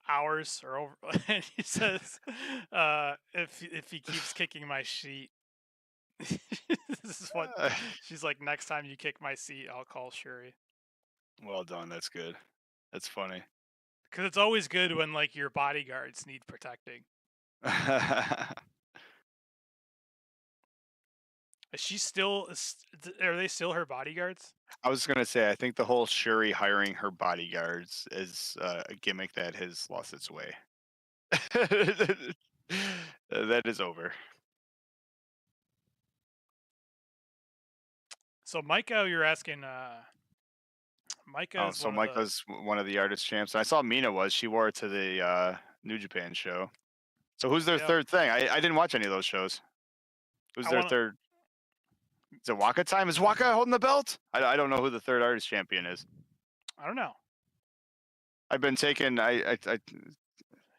hours or over. And he says, if he keeps kicking my seat, this is what she's like. Next time you kick my seat, I'll call Shuri. Well done. That's good. That's funny. Because it's always good when like your bodyguards need protecting. Is she still? Are they still her bodyguards? I was gonna say, I think the whole Shuri hiring her bodyguards is a gimmick that has lost its way. That is over. So Maika, you're asking. Maika Oh, is so one of the. Maika's one of the artist champs. I saw Mina was. She wore it to the New Japan show. So who's their Yep. third thing? I didn't watch any of those shows. Who's their third? Is it Waka time? Is Waka holding the belt? I don't know who the third artist champion is. I don't know. I've been taking. I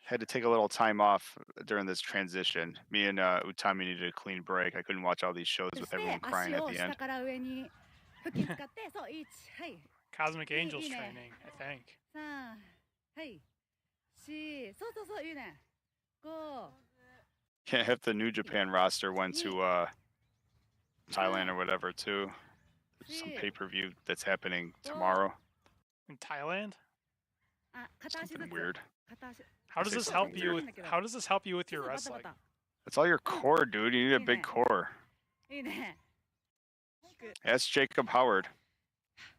had to take a little time off during this transition. Me and Utami needed a clean break. I couldn't watch all these shows そ with して everyone 足 crying at を the 下 end. から上に腹筋使ってそう1はい Cosmic I- Angels I- training, I think. 3はい4そうそうそういいね5 Can't have the New Japan roster went to Thailand or whatever too. There's some pay-per-view that's happening tomorrow. In Thailand? あ片足ず Something つ weird. 片足 How does Say this something help you weird. with? How does this help you with そう your そうバタバ wrestling? タ That's all your core, dude. You need a big core. いいね Ask Jacob Howard.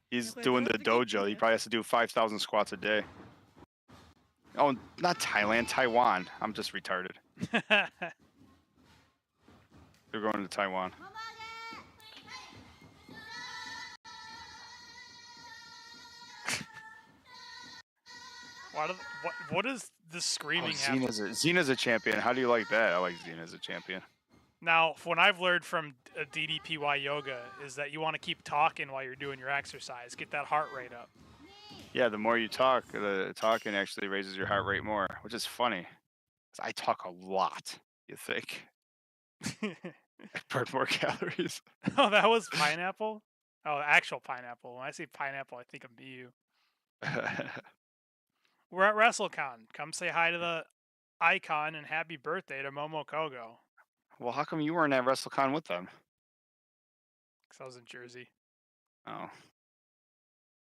He's doing the dojo. He probably has to do 5,000 squats a day. Oh, not Thailand, Taiwan. I'm just retarded. They're going to Taiwan. What is the Oh, screaming happening? Xena's a champion. How do you like that? I like Xena as a champion. Now, what I've learned from DDPY yoga is that you want to keep talking while you're doing your exercise. Get that heart rate up. Yeah, the more you talk, the talking actually raises your heart rate more, which is funny. 'Cause I talk a lot, you think? I burn more calories. Oh, that was pineapple? Oh, actual pineapple. When I say pineapple, I think of you. We're at WrestleCon. Come say hi to the icon and happy birthday to Momo Kogo. Well, how come you weren't at WrestleCon with them? Because I was in Jersey. Oh,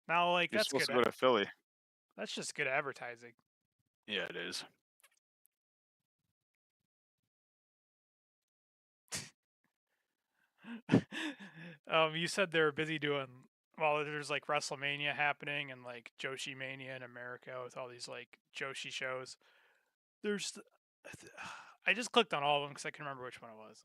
Now, like, you're that's supposed good. to go to Philly. That's just good advertising. Yeah, it is. You said they were busy doing. Well, there's like WrestleMania happening and like JoshiMania in America with all these like Joshi shows. There's, I just clicked on all of them because I can remember which one it was.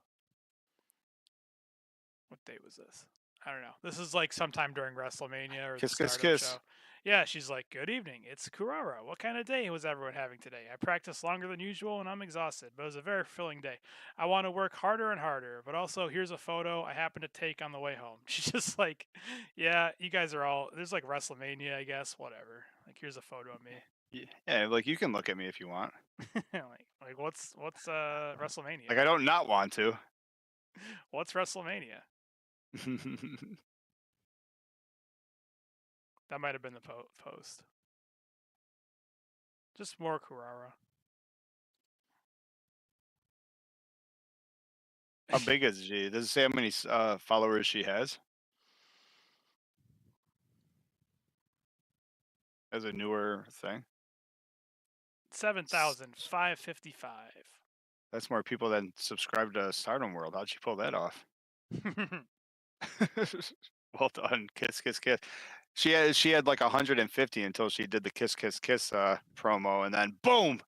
What date was this? I don't know. This is like sometime during WrestleMania or Kiss, the kiss, Stardom kiss. show. Yeah, she's like, "Good evening. It's Kurara. What kind of day was everyone having today? I practiced longer than usual and I'm exhausted, but it was a very fulfilling day. I want to work harder and harder, but also here's a photo I happened to take on the way home." She's just like, "Yeah, you guys are all there's like WrestleMania, I guess. Whatever. Like, here's a photo of me." Yeah, like you can look at me if you want. like what's WrestleMania? Like I don't not want to. What's WrestleMania? That might have been the post. Just more Kurara. How big is she? Does it say how many followers she has? As a newer thing. 7,555. That's more people than subscribe to Stardom World. How'd she pull that off? Well done. Kiss, kiss, kiss. She had like 150 until she did the kiss, kiss, kiss promo, and then boom,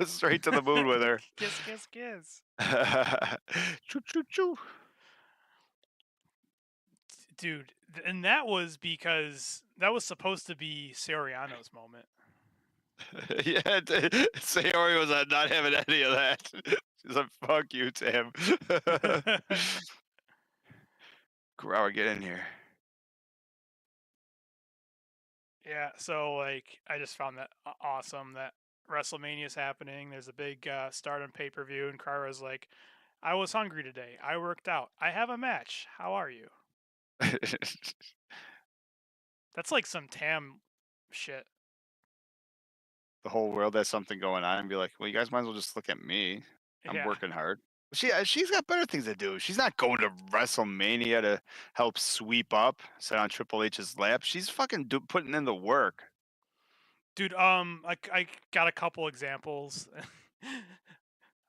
straight to the moon with her. Kiss, kiss, kiss. Choo, choo, choo. Dude, and that was because that was supposed to be Soriano's moment. Yeah, Sayori was not having any of that. She's like, "Fuck you, Tam." Grower, get in here. Yeah, so like I just found that awesome that WrestleMania is happening. There's a big Stardom pay-per-view, and Kara's like, "I was hungry today. I worked out. I have a match. How are you?" That's like some Tam shit. The whole world has something going on and be like, well, you guys might as well just look at me. I'm Yeah. working hard. She's got better things to do. She's not going to WrestleMania to help sweep up, sit on Triple H's lap. She's fucking putting in the work. Dude, I got a couple examples.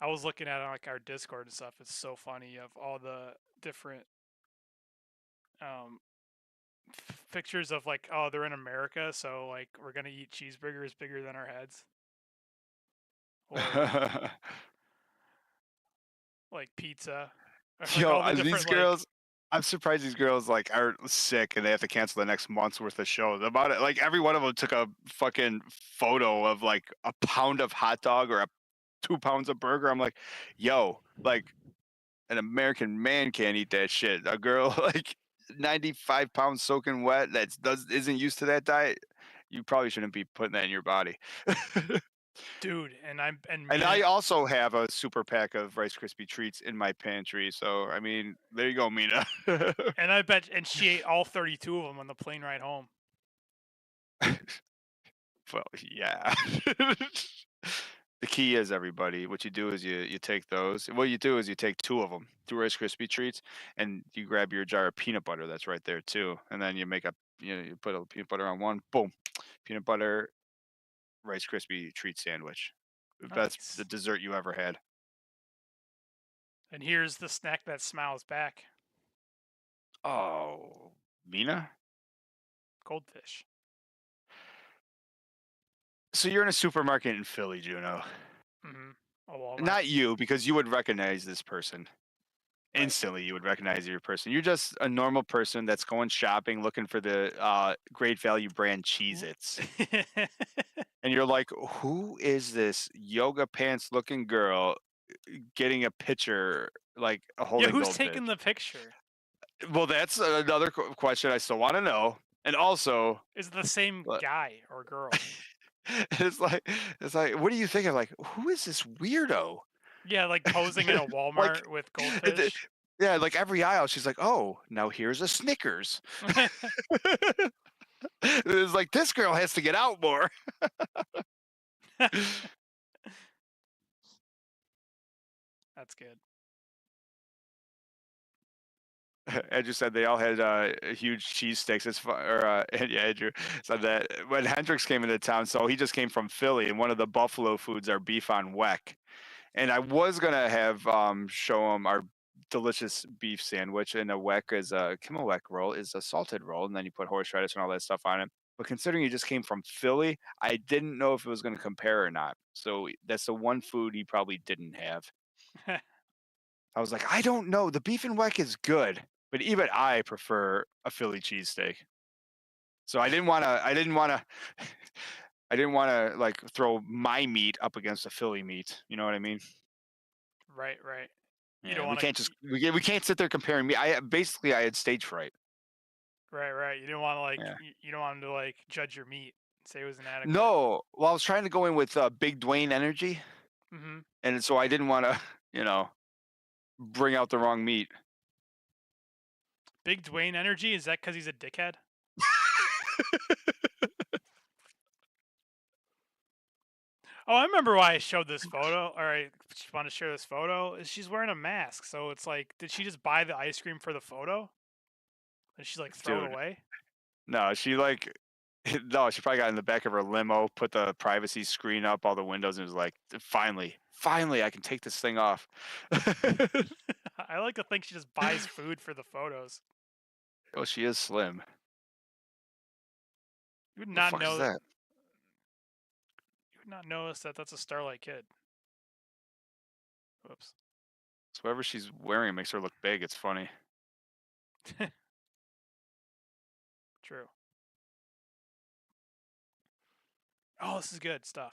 I was looking at like our Discord and stuff. It's so funny of all the different pictures of like, oh, they're in America, so like we're gonna eat cheeseburgers bigger than our heads, or like pizza. Like Yo, all the different these girls. I'm surprised these girls like are sick and they have to cancel the next month's worth of shows. About it, like every one of them took a fucking photo of like a pound of hot dog or 2 pounds of burger. I'm like, yo, like an American man can't eat that shit. A girl like 95 pounds soaking wet isn't used to that diet. You probably shouldn't be putting that in your body. dude, and I also have a super pack of Rice Krispie treats in my pantry. So I mean, there you go, Mina. and I bet, and she ate all 32 of them on the plane ride home. Well, yeah. The key is, everybody, what you do is you take those. What you do is you take 2 of them, 2 Rice Krispie treats, and you grab your jar of peanut butter that's right there too, and then you make you put a peanut butter on one, boom, peanut butter Rice Krispie treat sandwich. That's Nice. the dessert you ever had. And here's the snack that smiles back. Oh, Mina? Goldfish. So you're in a supermarket in Philly, Juno. Mm-hmm. A Walmart. Not you, because you would recognize this person. Right. Instantly, you would recognize your person. You're just a normal person that's going shopping, looking for the Great Value brand Cheez-Its. And you're like, who is this yoga pants looking girl getting a picture, like holding Yeah, who's goldfish? taking the picture? Well, that's another question I still want to know. And also, is it the same guy or girl? It's like, what do you think of? Like, who is this weirdo? Yeah, like posing in a Walmart with goldfish. Yeah, like every aisle, she's like, oh, now here's a Snickers. It's like, this girl has to get out more. That's good. Andrew said they all had huge cheesesteaks. It's fun. Or yeah, Andrew said that when Hendrix came into town, so he just came from Philly, and one of the Buffalo foods are beef on weck. And I was gonna have show him our delicious beef sandwich, and a weck is a Kimmel weck roll is a salted roll, and then you put horseradish and all that stuff on it. But considering he just came from Philly, I didn't know if it was going to compare or not. So that's the one food he probably didn't have. I was like, I don't know. The beef and weck is good, but even I prefer a Philly cheesesteak. So I didn't want to like throw my meat up against a Philly meat. You know what I mean? Right. You don't want we can't sit there comparing me. I had stage fright. Right. You didn't want to like you don't want him to like judge your meat, say it was inadequate. No, well, I was trying to go in with Big Dwayne energy, and so I didn't want to, bring out the wrong meat. Big Dwayne energy, is that because he's a dickhead? Oh, I remember why I showed this photo. All right, she wanted to share this photo. Is she's wearing a mask, so it's like, did she just buy the ice cream for the photo? Did she like throw it away? No, she probably got in the back of her limo, put the privacy screen up, all the windows, and was like, finally, I can take this thing off. I like to think she just buys food for the photos. Oh, she is slim. You would not know that. You would not notice that that's a Starlight Kid. Whoops. So whatever she's wearing makes her look big. It's funny. True. Oh, this is good stuff.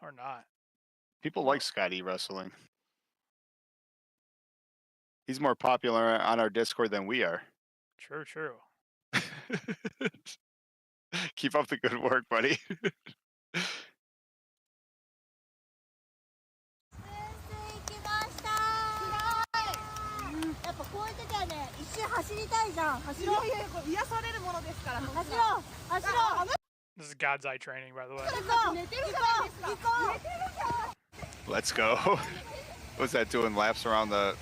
Or not. People like Scotty wrestling. He's more popular on our Discord than we are. True. Keep up the good work, buddy. こういう時はね、一瞬走りたいじゃん。走ろう。癒されるものですから。走ろう。 This is God's Eye training, by the way. Let's go. What's that doing? Laps around the...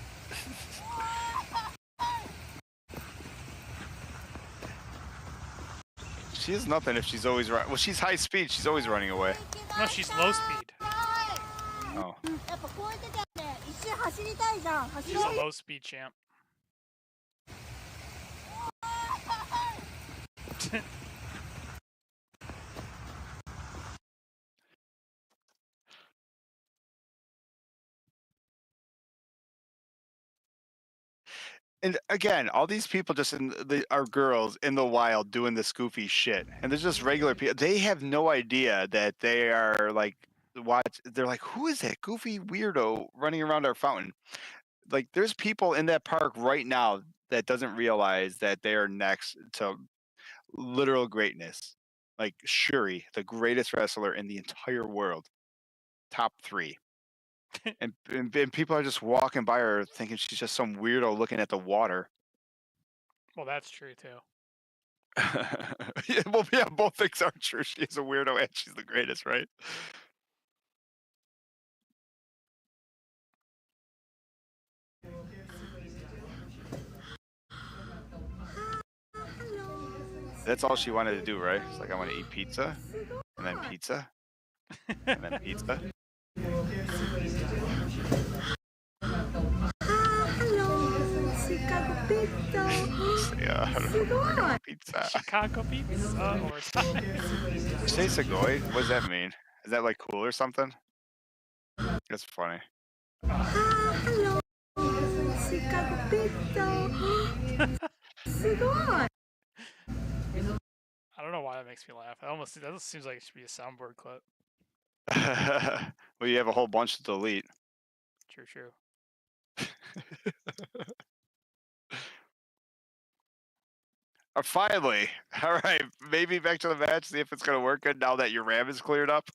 She is nothing if she's always running. Well, she's high speed. She's always running away. No, she's low speed. Oh. She's a low speed champ. And again, all these people just are girls in the wild doing this goofy shit, and they're just regular people. They have no idea that they are like watch. They're like, who is that goofy weirdo running around our fountain? Like, there's people in that park right now that doesn't realize that they are next to literal greatness. Like Shuri, the greatest wrestler in the entire world, top 3. And people are just walking by her thinking she's just some weirdo looking at the water. Well, that's true too. Yeah, well, yeah, both things are true. She is a weirdo and she's the greatest, right? That's all she wanted to do, right? It's like, I want to eat pizza, and then pizza, and then pizza. Yeah, pizza. Chicago pizza or something. Say Segoy? What does that mean? Is that like cool or something? That's funny. Hello, Chicago pizza. I don't know why that makes me laugh. That seems like it should be a soundboard clip. Well, you have a whole bunch to delete. True. Finally, all right. Maybe back to the match. See if it's gonna work good now that your RAM is cleared up.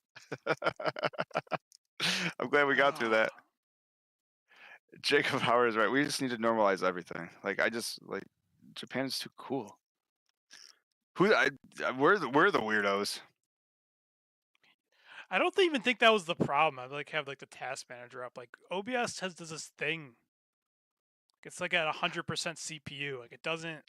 I'm glad we got through that. Jacob Howard is right. We just need to normalize everything. Like, Japan is too cool. We're the weirdos. I don't even think that was the problem. I have the task manager up. Like OBS does this thing. It's like at 100% CPU. Like it doesn't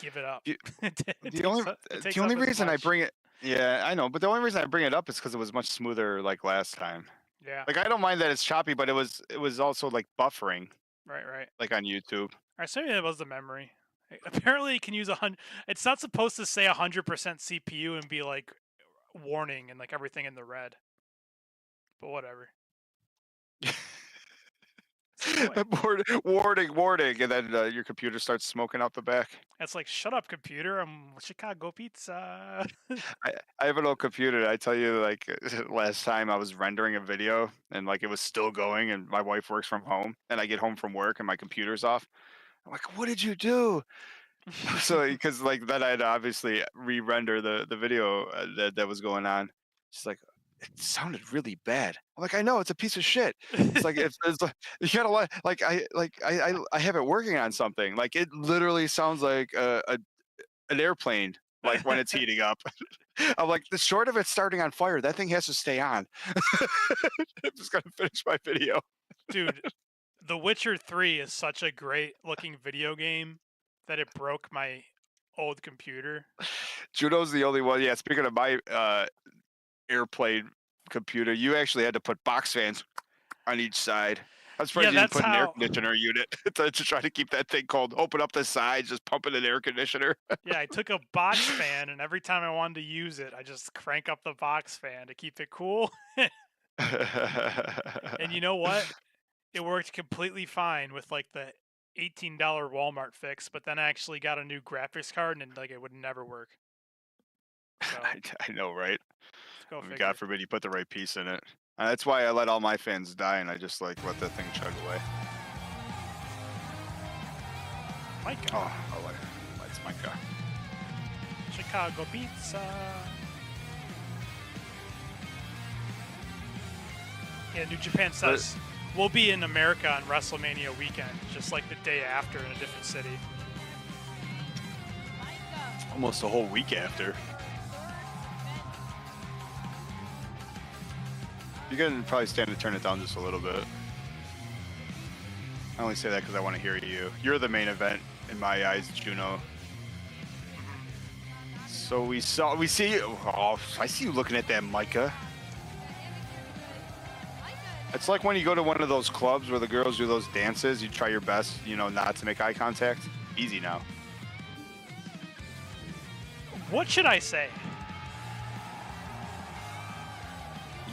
give it up. The only reason I bring it, yeah, I know, but the only reason I bring it up is because it was much smoother like last time. Yeah. Like, I don't mind that it's choppy, but it was also like buffering. Right. Like on YouTube. I say it was the memory. Apparently, it can use 100. It's not supposed to say 100% CPU and be like warning and like everything in the red. But whatever. Warning, and then your computer starts smoking out the back. It's like, shut up, computer! I'm Chicago pizza. I have an old computer. I tell you, like, last time I was rendering a video and like it was still going, and my wife works from home, and I get home from work and my computer's off. I'm like, what did you do? So because like then I'd obviously re-render the video that was going on. She's like, it sounded really bad. I'm like, I know, it's a piece of shit. It's like it's you gotta I have it working on something. Like, it literally sounds like an airplane, like when it's heating up. I'm like, the short of it starting on fire, that thing has to stay on. I'm just gonna finish my video. Dude, The Witcher 3 is such a great looking video game that it broke my old computer. Juno's the only one. Yeah, speaking of my airplane computer, you actually had to put box fans on each side. I'm surprised you didn't put an air conditioner unit to try to keep that thing cold. Open up the sides, just pumping an air conditioner. Yeah, I took a box fan, and every time I wanted to use it, I just crank up the box fan to keep it cool. And you know what? It worked completely fine with like the $18 Walmart fix, but then I actually got a new graphics card, and like it would never work. So, I know, right? Go figure. God forbid you put the right piece in it. That's why I let all my fans die, and I just like let that thing chug away. Maika. Oh, it's Maika. Chicago pizza. Yeah, New Japan says we'll be in America on WrestleMania weekend, just like the day after in a different city. Almost a whole week after. You're gonna probably stand to turn it down just a little bit. I only say that because I want to hear you. You're the main event in my eyes, Juno. So we see. Oh, I see you looking at that, Maika. It's like when you go to one of those clubs where the girls do those dances. You try your best, not to make eye contact. Easy now. What should I say?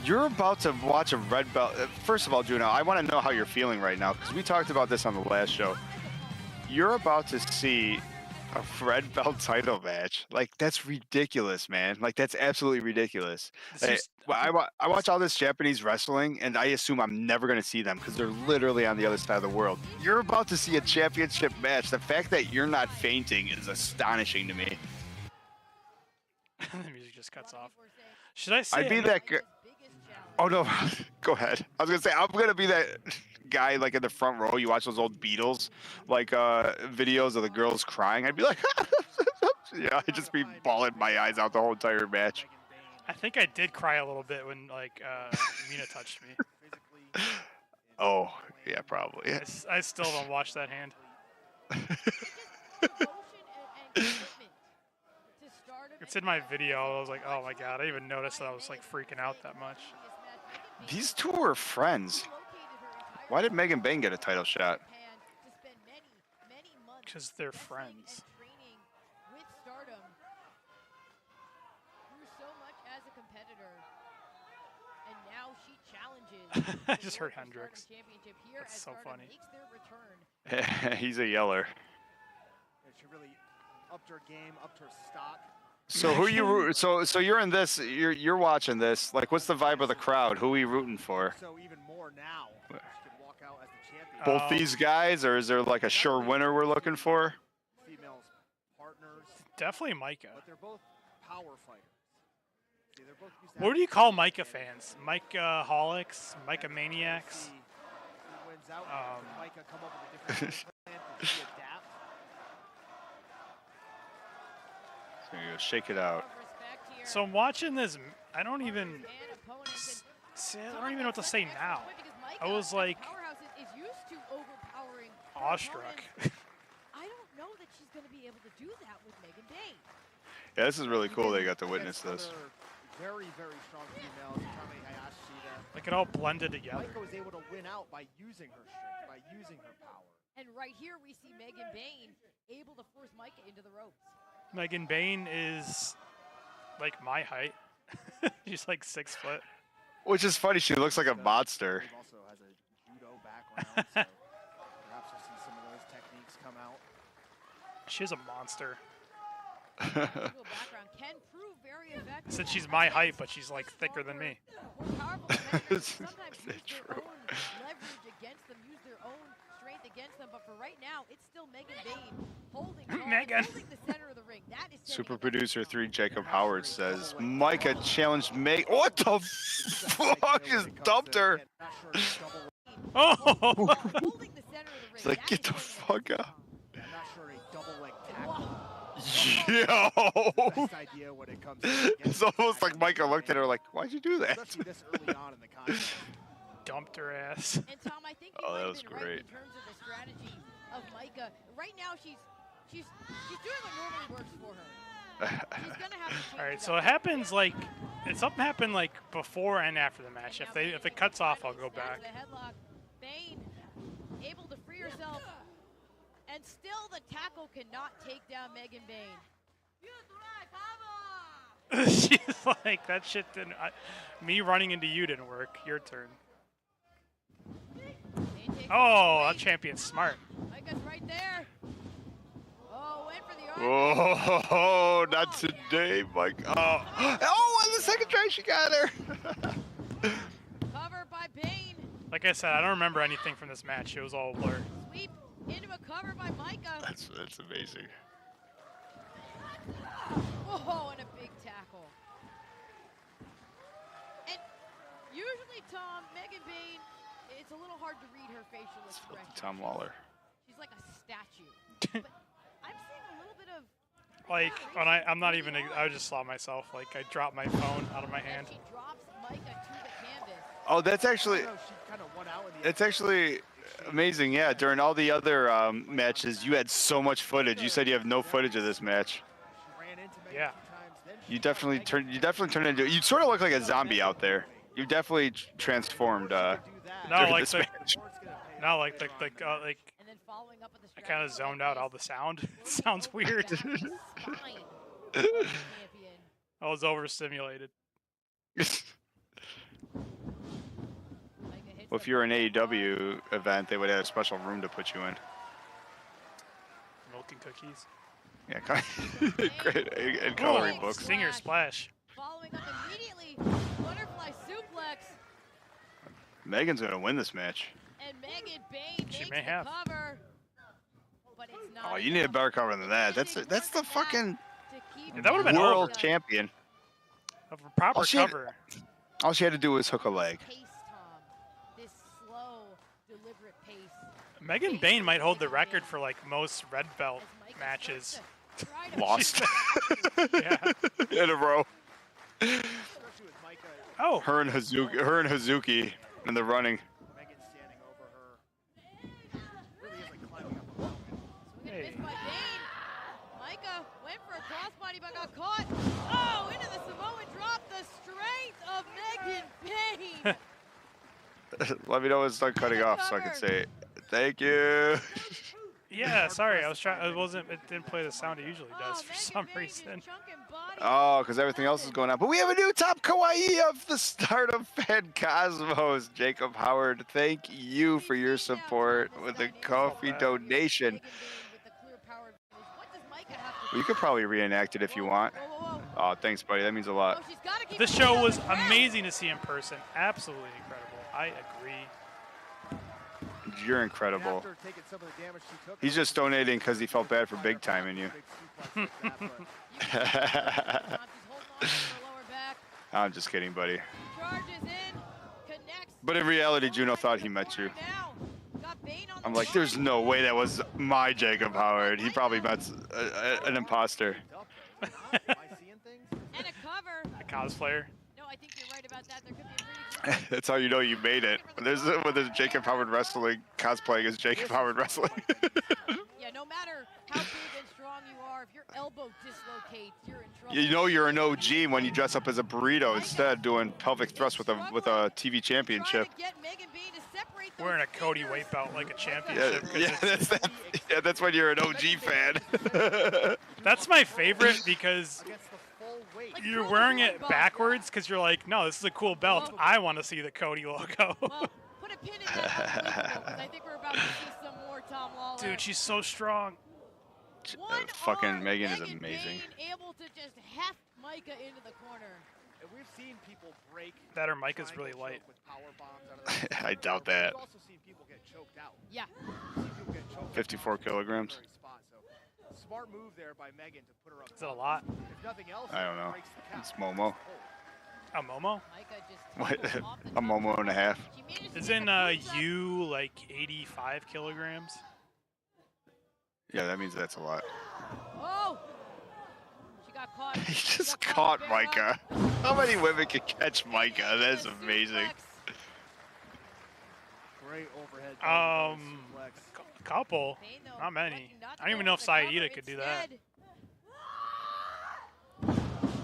You're about to watch a red belt. First of all, Juno, I want to know how you're feeling right now, because we talked about this on the last show. You're about to see a red belt title match. Like, that's ridiculous, man. Like, that's absolutely ridiculous. This used, I watch all this Japanese wrestling, and I assume I'm never going to see them because they're literally on the other side of the world. You're about to see a championship match. The fact that you're not fainting is astonishing to me. the music just cuts off. Should I say? I'd be that guy. Oh, no. Go ahead. I was going to say, I'm going to be that guy, like, in the front row. You watch those old Beatles, like, videos of the girls crying. I'd be like, yeah, I'd just be bawling my eyes out the whole entire match. I think I did cry a little bit when, like, Mina touched me. Oh, yeah, probably. I still don't watch that hand. It's in my video. I was like, oh my god, I didn't even notice that I was like freaking out that much. These two are friends. Why did Megan Bayne get a title shot? Because they're friends. I just heard Hendrix. That's so funny. He's a yeller. She really upped her game, upped her stock. So who you so you're in this, you're watching this. Like, what's the vibe of the crowd? Who are you rooting for? So even more now. She can walk out as the champion. Both these guys, or is there like a sure winner we're looking for? Females partners. Definitely Maika. But they're both power fighters. See, they're both used to What do you call Maika fans? Maika holics? Maika maniacs? who wins out. Maika come up with a different plan to adapt. There you go, shake it out. So I'm watching this. I don't even know what to say now. I was like awestruck. I don't know that she's going to be able to do that with Megan Bayne. Yeah, this is really cool. They got to witness this. Very, very strong females. Kame Hayashida. Like it all blended together. Maika was able to win out by using her strength, by using her power. And right here we see Megan Bayne able to force Maika into the ropes. Megan Bayne is like my height. She's like 6 foot. Which is funny. She looks like a monster. She also has a judo background, so perhaps we'll see some of those techniques come out. She's a monster. Judo background can prove very effective. Said she's my height, but she's like thicker than me. More powerful competitors sometimes use True. their own leverage against them, use their own strength against them, but for right now, it's still Megan Bayne holding the center of the ring. That is Super producer 3 Jacob Howard says Maika challenged Meg. What the fuck? Just dumped her. Oh! holding the center of the ring. It's like, get the fuck out. I'm not sure a double leg tackle. Yo! Best idea when it comes to It's almost like Maika looked at her like, why'd you do that? especially this early on in the contest. Dumped her ass. And Tom, I think you Oh, might that have was been right great. in terms of the strategy of Maika. Right now, she's doing what normally works for her. She's gonna have to change All right, it so up. it happens like something happened like before and after the match. And now If it cuts off, I'll go back. The headlock. Bayne able to free herself, and still the tackle cannot take down Megan Bayne. She's like, that shit didn't. Me running into you didn't work. Your turn. Bayne takes Oh, that champion's smart. Maika's right there. Oh, went for the arm. Oh, not today, Mike. Oh, on the second try, she got her. Cover by Bayne. Like I said, I don't remember anything from this match. It was all blurred. Sweep into a cover by Maika. That's amazing. Whoa, and a big tackle. And usually, Tom, Megan Bayne, it's a little hard to read her facial expression. Tom Lawler. She's like a statue. But I'm seeing a little bit of Like when I'm not even. I just saw myself. Like I dropped my phone out of my hand. she drops Maika to the canvas. Oh, that's actually. She kind of won out in the It's actually amazing. Yeah, during all the other matches, you had so much footage. You said you have no footage of this match. She ran into Megan Yeah. a few times, then she You definitely turned into. You sort of look like a zombie out there. You definitely transformed. do that. No, during like this the match. Or it's gonna pay no, off. like And then following up with the I kind of strategy zoned out all the sound. It sounds weird. champion. I was overstimulated. Well, if you're an AEW event, they would have a special room to put you in. cookies. Yeah, great and coloring Ooh, books. Stinger splash. Following up immediately, butterfly suplex, Megan's gonna win this match. and Megan Bayne She makes may the have. cover. But it's not Oh, you need a enough. better cover than that. That's It's the more than fucking that to keep Yeah, that would've been world over. champion. A proper Oh, shit. cover. All she had to do was hook a leg. Pace, Tom. This slow, deliberate pace. Megan Bayne might hold the record for like most red belt As Maika matches. starts to try to Lost Yeah. in a row. Especially with Maika, Oh, Her and Hazuki in the running. Megan standing over her. Really is like climbing up a mountain. Swing and a Hey. miss by Bayne. Maika went for a crossbody but got caught. Oh, into the Samoan drop. The strength of Megan Bayne. Let me know when it's done cutting off so I can say thank you. yeah. Sorry, I was trying. It wasn't. It didn't play the sound it usually does Oh, for Megan some Bayne just reason. chunking bodies. Oh, because everything else is going on. But we have a new top kawaii of the Stardom fan Cosmos, Jacob Howard. Thank you for your support with a coffee donation. Megan Bayne with the clear power advantage. What does Maika have to Well, you could probably reenact it if you want. Whoa, whoa, whoa. Oh, thanks, buddy. That means a lot. Oh, she's gotta keep This her feet show on was the ground. amazing to see in person. Absolutely incredible. I agree. You're incredible. After taking some of the damage she took, He's just donating because he felt bad for big time in you. You can see Tom, she's holding on to her lower back. I'm just kidding, buddy. Charges in, connects. But in reality, Juno thought he met you. Now. Got Bayne on I'm the like, there's run. no way that was my Jacob Howard. He probably met an imposter. Am I seeing things? And a cover. A cosplayer. No, I think you're right about that. There could be a pretty That's how you know you made it. When there's Jacob Howard wrestling, cosplaying as Jacob Howard wrestling. Yeah, no matter how big and strong you are, if your elbow dislocates, you're in trouble. You know you're an OG when you dress up as a burrito instead, doing pelvic thrust with a TV championship. Trying to get Megan Bayne to separate those Wearing a Cody fingers. weight belt like a Yeah, championship. 'cause yeah, it's- that's when you're an OG fan. that's my favorite because Against the full weight. Like, you're throw the wearing forward it bump. backwards because you're like, no, this is a cool belt. Whoa. I want to see the Cody logo. Well, put a pin in that unbelievable, 'cause I think we're about to see some more Tom Lawler. Dude, she's so strong. One fucking arm, Megan is amazing. Bayne able to just heft Maika into the corner. And we've seen people break. That or Mike is trying really to light. choke with power bombs out of that. I doubt that. We've also seen people get choked out. Yeah. We've seen people get choked out 54 in the kilograms. very spot. So, smart move there by Megan to put her up. Is that a top. lot? If nothing else, I don't it know. breaks the count. It's Momo. A Momo? Maika just What? tumbled off the A top Momo and a half. She manages to Isn't get the boots up. you like 85 kilograms? Yeah, that means that's a lot. Oh! She got caught. He She just got caught bare Maika. up. How many women can catch Maika? That's And a amazing. suplex. Great overhead. suplex. A couple. Bayne, though, Not many. electing not to I don't even go know for if the cover. Saida could do that. Instead,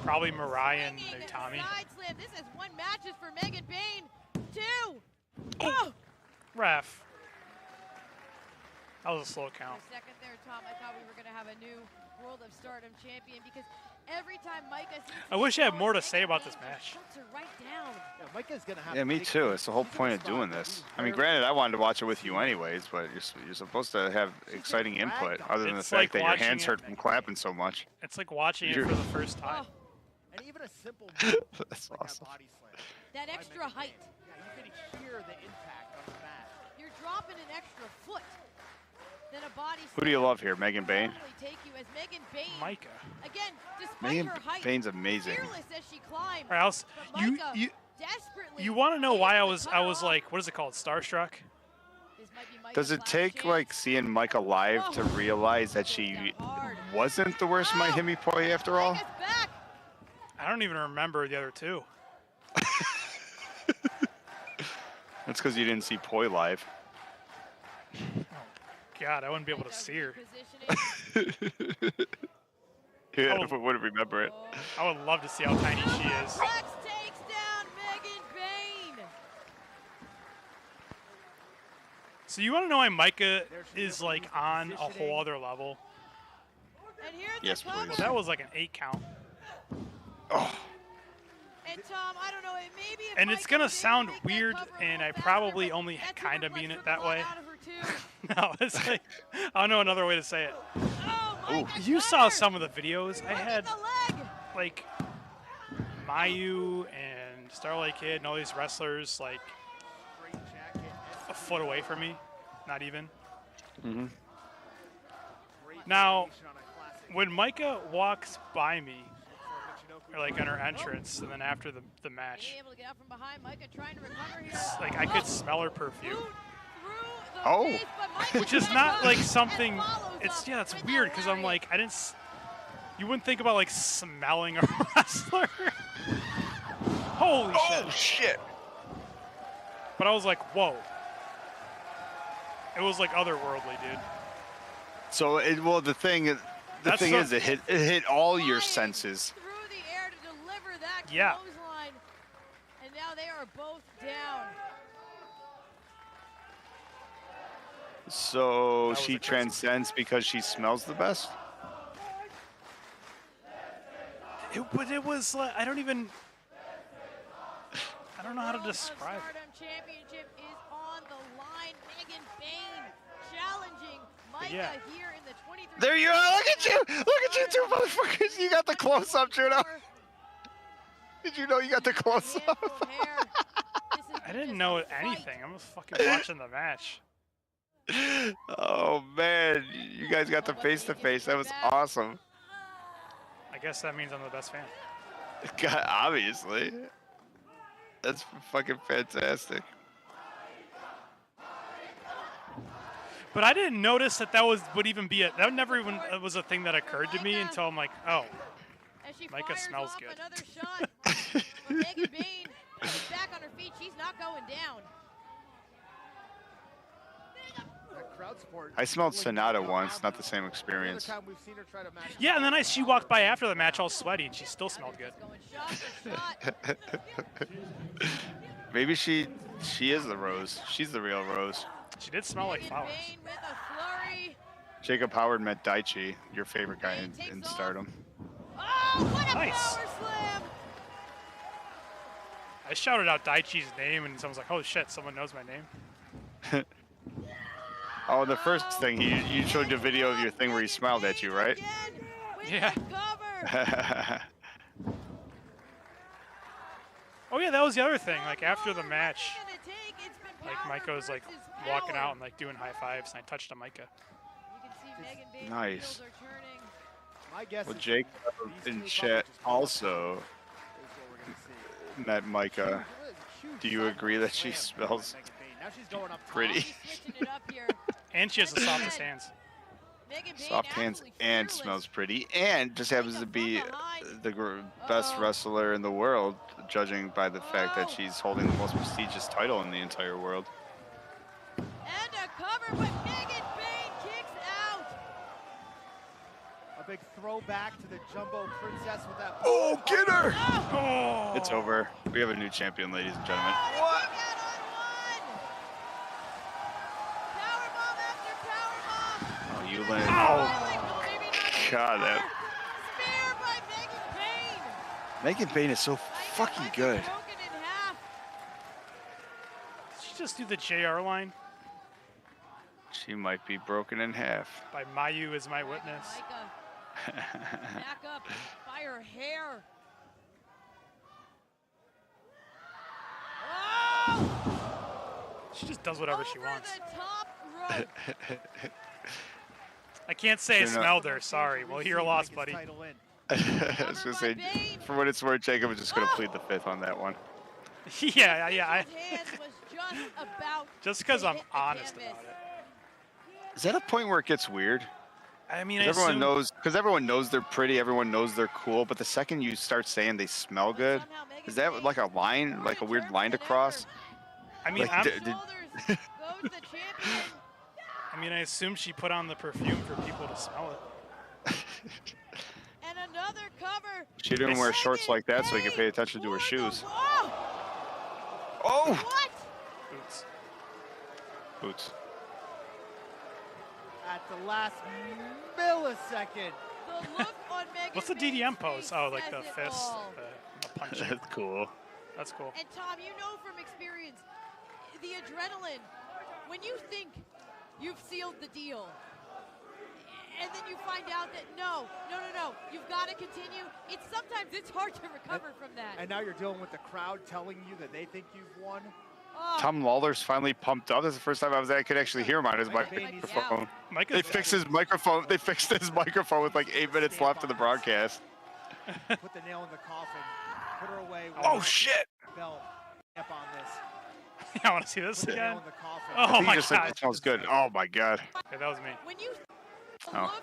Probably Mariah and swinging Tommy. Side slam. This is one matches for Megan Bayne. Two. Oh! Ref. That was a slow count. For a second there, Tom, I thought we were going to have a new World of Stardom champion because every time Maika seems I to wish I had get more to going, say about Megan this Bayne match. just shuts her right down. Yeah, Maika's gonna have Yeah, to me take too. it. It's the whole She's in a point of spot doing where this. he's I mean, barely- granted, I wanted to watch it with you anyways, but you're supposed to have exciting input, other than the It's fact like that your watching hands it- hurt from clapping so much. It's like watching it You're- for the first time. Oh, And even a simple move That's like awesome. that body slam. that by extra Megan height. Bayne. Yeah, you can hear the impact on the mat. You're dropping an extra foot. Then a body Who do you slam love here, Megan would Bayne? normally take you as Megan Bayne. Micah. Again, despite Megan her height, Bayne's amazing. fearless as she climbs. Or else, But you Maika you desperately you want to know why I able to was cut her off. like, what is it called, starstruck? This might be Maika's Does it last take chance. like seeing Maika live to realize that she wasn't the worst My Himi Poi after all? Maika's back. I don't even remember the other two. That's because you didn't see Poi live. God, I wouldn't be able to Maika see her. repositioning. Yeah, Oh. if I would remember it. Oh. I would love to see how tiny she is. Lex takes down Megan Bayne. So you want to know why Micah is like on a whole other level? And here's Yes, the cover. please. That was like an 8 count. Oh, And Tom, I don't know, maybe if And it's Maika gonna did sound make that weird, cover a and little I faster, probably but only that kind of superplex mean it took that a lot way. out of her, too. No, it's like, I don't know another way to say it. Oh, Ooh. You saw some of the videos. I Look at had the leg. like Mayu and Starlight Kid and all these wrestlers like a foot away from me, not even. Mhm. Now, when Maika walks by me, or like on her entrance, and then after the match, Being able to get out from behind, Maika trying to recover here. it's like I could smell her perfume, Boot through the Oh. face, but Maika which is back not up like and something. follows It's up yeah, it's with weird that because I'm lariat. like I didn't. You wouldn't think about like smelling a wrestler. Holy Oh shit! shit! But I was like, whoa. It was like otherworldly, dude. So the thing That's is, so- it hit all your Flying senses. through the air to deliver that Yeah. clothesline. And now they are both down. So was she a crazy- transcends because she smells the best. But it was like I don't know how to World of describe it. Stardom Championship is on the line. Megan Bayne challenging Maika Yeah. here in the 23. There you are! Look at you! Look at you two motherfuckers! You got the close up, Juno. Did you know you got the close up? I didn't know anything. I was fucking watching the match. Oh man, you guys got the face to face. That was awesome. I guess that means I'm the best fan. God, obviously. That's fucking fantastic. But I didn't notice that would even be that never even was a thing that occurred to me until I'm like, oh, As she Maika fires smells off good. Another shot. But Megan Bayne is back on her feet. She's not going down. That crowd support I smelled really Sonata not once, out. not the same The other experience. time we've seen her try to match yeah. And then she walked by after the match all sweaty, and she still smelled good. Going shot for shot. Maybe she is the Rose. She's the real Rose. She did smell like Megan flowers. Bayne with a flurry. Jacob Howard met Daichi, your favorite guy in Stardom. Oh, what a Nice. power slam! I shouted out Daichi's name, and someone's like, "Oh shit, someone knows my name." Oh, the first thing, you showed a video of your thing where he smiled at you, right? Yeah. Cover. Oh yeah, that was the other thing. Like after the match, like Maika was like walking out and like doing high fives, and I touched on Maika. You can see Megan Bayne's Nice. wheels are turning. My guess Well, is Jake these in two chat couples just also is what we're gonna see. met Micah. Huge Do you side agree that she slam smells by Megan Bayne. Now she's going up top. pretty? She's switching it up here. And she has the softest hands. Megan Bayne Soft hands absolutely and fearless. smells pretty, and just happens to be the best wrestler in the world, judging by the fact that she's holding the most prestigious title in the entire world. And a cover, but Megan Bayne kicks out. A big throwback to the Jumbo Princess with that. Oh, get her! Oh. It's over. We have a new champion, ladies and gentlemen. What? Kick out on one. Powerbomb after powerbomb. Oh, you land. Oh, maybe not God, that spear by Megan Bayne. Megan Bayne is so fucking Micah good. broken in half. Did she just do the JR line? She might be broken in half. By Mayu is my witness. Micah, back up by her hair. Oh! She just does whatever she Over wants. the top rope. I can't say I You're not- smelled her. Sorry. Well, you're lost, buddy. Title in. I was gonna say, for what it's worth, Jacob is just gonna plead the fifth on that one. yeah. His hands was just about Just because to I'm hit the honest canvas. about it. Is that a point where it gets weird? I mean, I 'Cause everyone assume, knows, because everyone knows they're pretty, everyone knows they're cool, but the second you start saying they smell But good, somehow Megan is that Bayne like a line, more like a weird determined line to than cross? ever. I mean, like, I'm, did- Shoulders goes the champion. I mean, I assume she put on the perfume for people to smell it. And another cover. She didn't wear shorts Megan like that so you could pay Bayne attention to her for the shoes. wall. Oh! What? Boots. Boots. At the last millisecond. The look on Megan What's the Bayne's DDM pose? face Oh, like says the it fist, all. the punch. That's cool. That's cool. And Tom, you know from experience, the adrenaline, when you think you've sealed the deal, and then you find out that no, you've got to continue. Sometimes it's hard to recover from that. And now you're dealing with the crowd telling you that they think you've won. Oh, Tom Lawler's finally pumped up. This is the first time I could actually hear him on his Maika Bayne needs to- microphone. Mike They is fixed his microphone. They fixed his microphone with like 8 minutes left of the broadcast. Put the nail in the coffin. Put her away. with Oh the shit! Belt. Step on this. I want to see this Put the again. nail in the coffin. Oh He my just said god. that sounds good. Oh my god. Okay, that was me. when you Oh.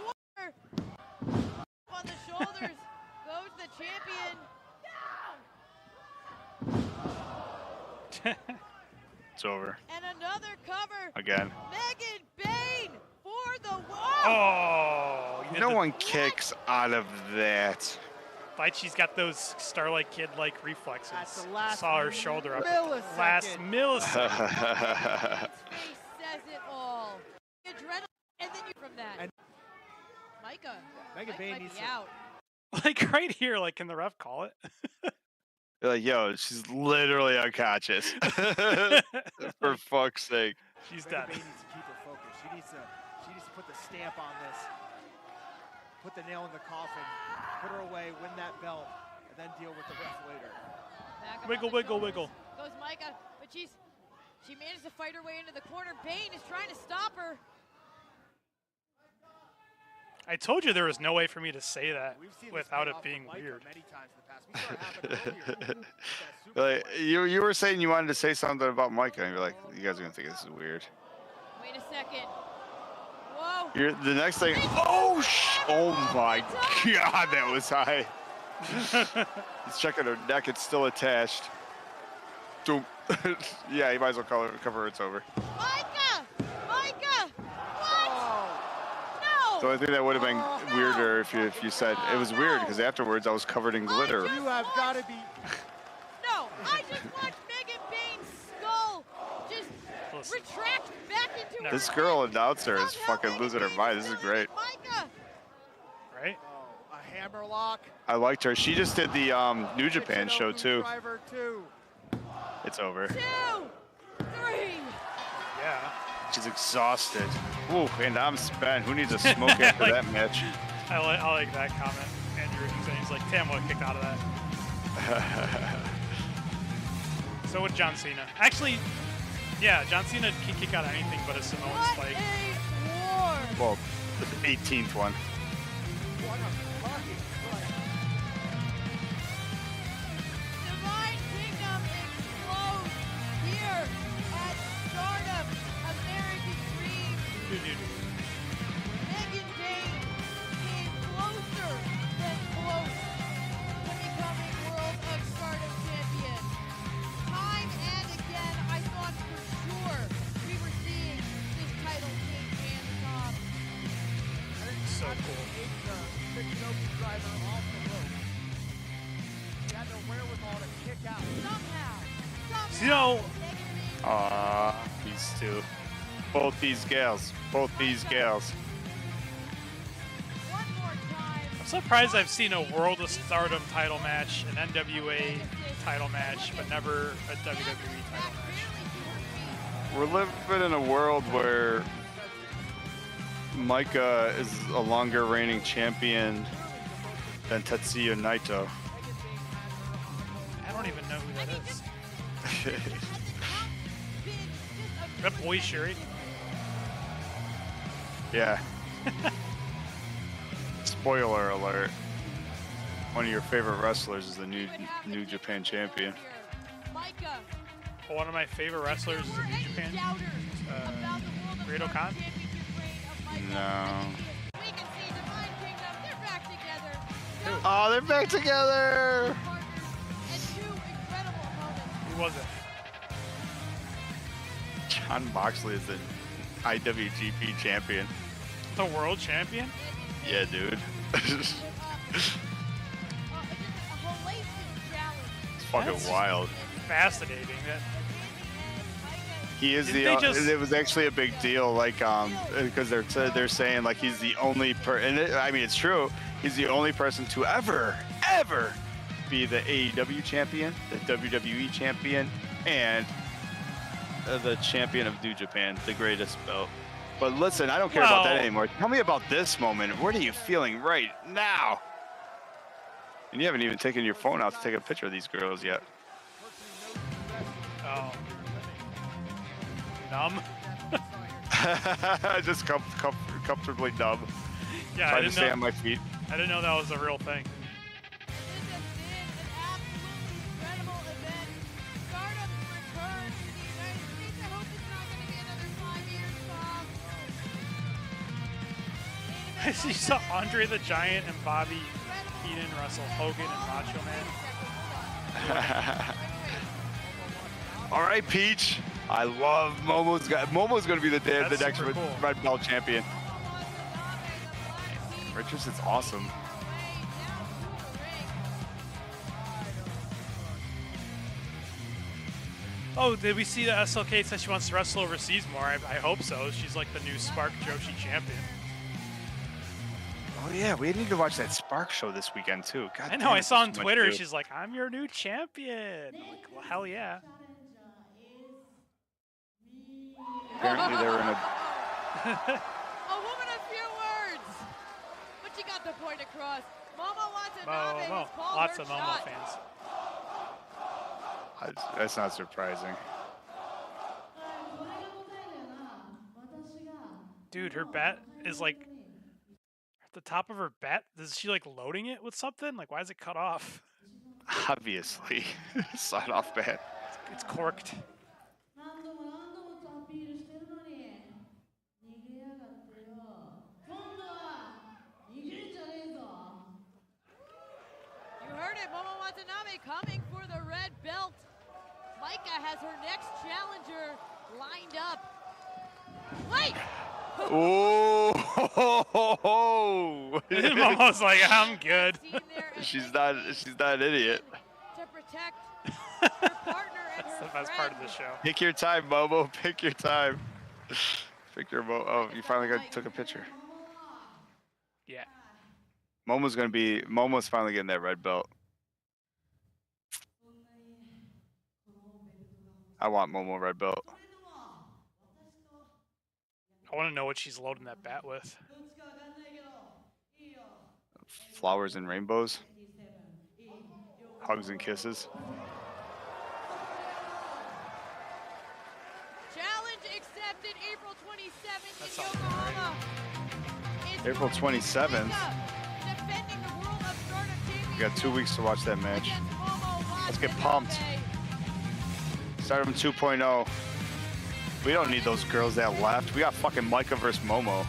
look on the shoulders goes the champion. It's over And another cover. again. Megan Bayne for the Oh, you did No the- one kicks out of that. Like she's got those Starlight Kid-like reflexes. At the last Saw her shoulder up. millisecond. Last millisecond. Bayne's face says it all. Adrenaline, and then you from that. And- Maika. Megan Mike Bayne might needs be to- out. Like right here, like can the ref call it? They're like, yo, she's literally unconscious. For fuck's sake. She's Megan dead. Bayne needs to keep her focus. She needs to put the stamp on this. Put the nail in the coffin. Put her away. Win that belt, and then deal with the ref later. Back up Wiggle, on the wiggle, shoulders wiggle. Goes Maika, but she managed to fight her way into the corner. Bayne is trying to stop her. I told you there was no way for me to say that We've seen this without pay it off being from Maika weird. many times in the past. We saw it happen earlier with that super Like, fight. you were saying you wanted to say something about Maika, and you're like, you guys are gonna think this is weird. Wait a second. Whoa. The next thing. Oh my god, that was high. He's checking her neck. It's still attached. Doom. Yeah, you might as well cover. It's over. Maika! Maika! What? Oh, No! So I think that would have been weirder if you said it was weird because afterwards I was covered in glitter. you have got to be. No, I just watched Megan Bayne's skull just Listen. retract back into her This head. girl announcer is Somehow fucking Megan losing her Bayne mind. This is still great. Maika! Right? Oh, a hammerlock. I liked her. She just did the New Japan Kitchen show Open too. Driver 2. It's over. 2, 3. Yeah. She's exhausted. Ooh, and I'm spent. Who needs a smoke after Like- that match? I like that comment. Andrew saying he's like, Tam would kicked out of that. So would John Cena. Actually, yeah, John Cena can kick out of anything but a Samoan What spike. a war! Well, the 18th one. What a fucking fight. Divine Kingdom explodes here at Stardom. American Dream. Dude. Megan Bayne came closer than close to becoming World of Stardom champion. Time and again, I thought for sure we were seeing this title change hands, Tom. So cool. Take the kitchen open driver off the rope. She had the wherewithal to kick out. Somehow, You know, Megan Bayne Ah, these two. Both these gals. Both these gals. one more time. I'm surprised I've seen a World of Stardom title match, an NWA title match, but never a WWE title match. We're living in a world where Maika is a longer reigning champion than Tetsuya Naito. I don't even know who that is. That boy Sherry. Yeah. Spoiler alert. One of your favorite wrestlers is the New Japan champion. Maika, One of my favorite wrestlers is were in New any Japan. doubters about the World of Great Stardom Okan? championship reign of Maika? No. We can see Divine Kingdom, they're back together. Oh, they're back together! Partners and 2 incredible opponents. Who was it? John Moxley is the IWGP champion. The world champion? Yeah, dude. Just a hellacious challenge. It's fucking That's- wild. Fascinating. That He is Didn't the. they just- It was actually a big deal, like because they're saying like he's the only I mean it's true. He's the only person to ever be the AEW champion, the WWE champion, and the champion of New Japan, the greatest belt. But listen, I don't care about that Well- anymore. Tell me about this moment. What are you feeling right now? And you haven't even taken your phone out to take a picture of these girls yet. Oh. Numb. Just comfortably numb. Yeah, I Trying to didn't stay know. on my feet. I didn't know that was a real thing. This has been an absolutely incredible event. Stardom's return to the United States. I hope it's not going to be another 5 years, Tom. Main event You saw Andre the Giant and Bobby Heenan wrestle Hogan and Macho Man. All right, Peach. I love Momo's going to be the That's next super cool. red belt champion. Richardson's awesome. Oh, did we see that SLK said she wants to wrestle overseas more? I hope so. She's like the new Spark Joshi champion. Oh yeah, we need to watch that Spark show this weekend too. God I know. damn, I there's saw so on much to Twitter. do. She's like, "I'm your new champion." I'm like, well, hell yeah. Apparently they were in a. A woman of few words, but she got the point across. Momo Watanabe has called Lots her of Momo shot. fans. That's not surprising. Dude, her bat is like at the top of her bat. Is she like loading it with something? Like, why is it cut off? Obviously, sign off bad. It's corked. You heard it, Momo Watanabe coming for the red belt. Maika has her next challenger lined up. Wait! Oh, Momo's like, I'm good. she's not an idiot. To protect her partner and That's her the best part of friend. the show. Pick your time, Momo. Pick your time. Pick your Oh, you finally took a picture. Yeah. Momo's finally getting that red belt. I want Momo red belt. I want to know what she's loading that bat with. Flowers and rainbows. Hugs and kisses. Challenge accepted April 27th That in sounds Yokohama. It's April 27th. Maika defending the World of Stardom We got 2 weeks to watch that match. against Momo Let's get Watanabe. pumped. Stardom 2.0. We don't need those girls that left. We got fucking Maika versus Momo.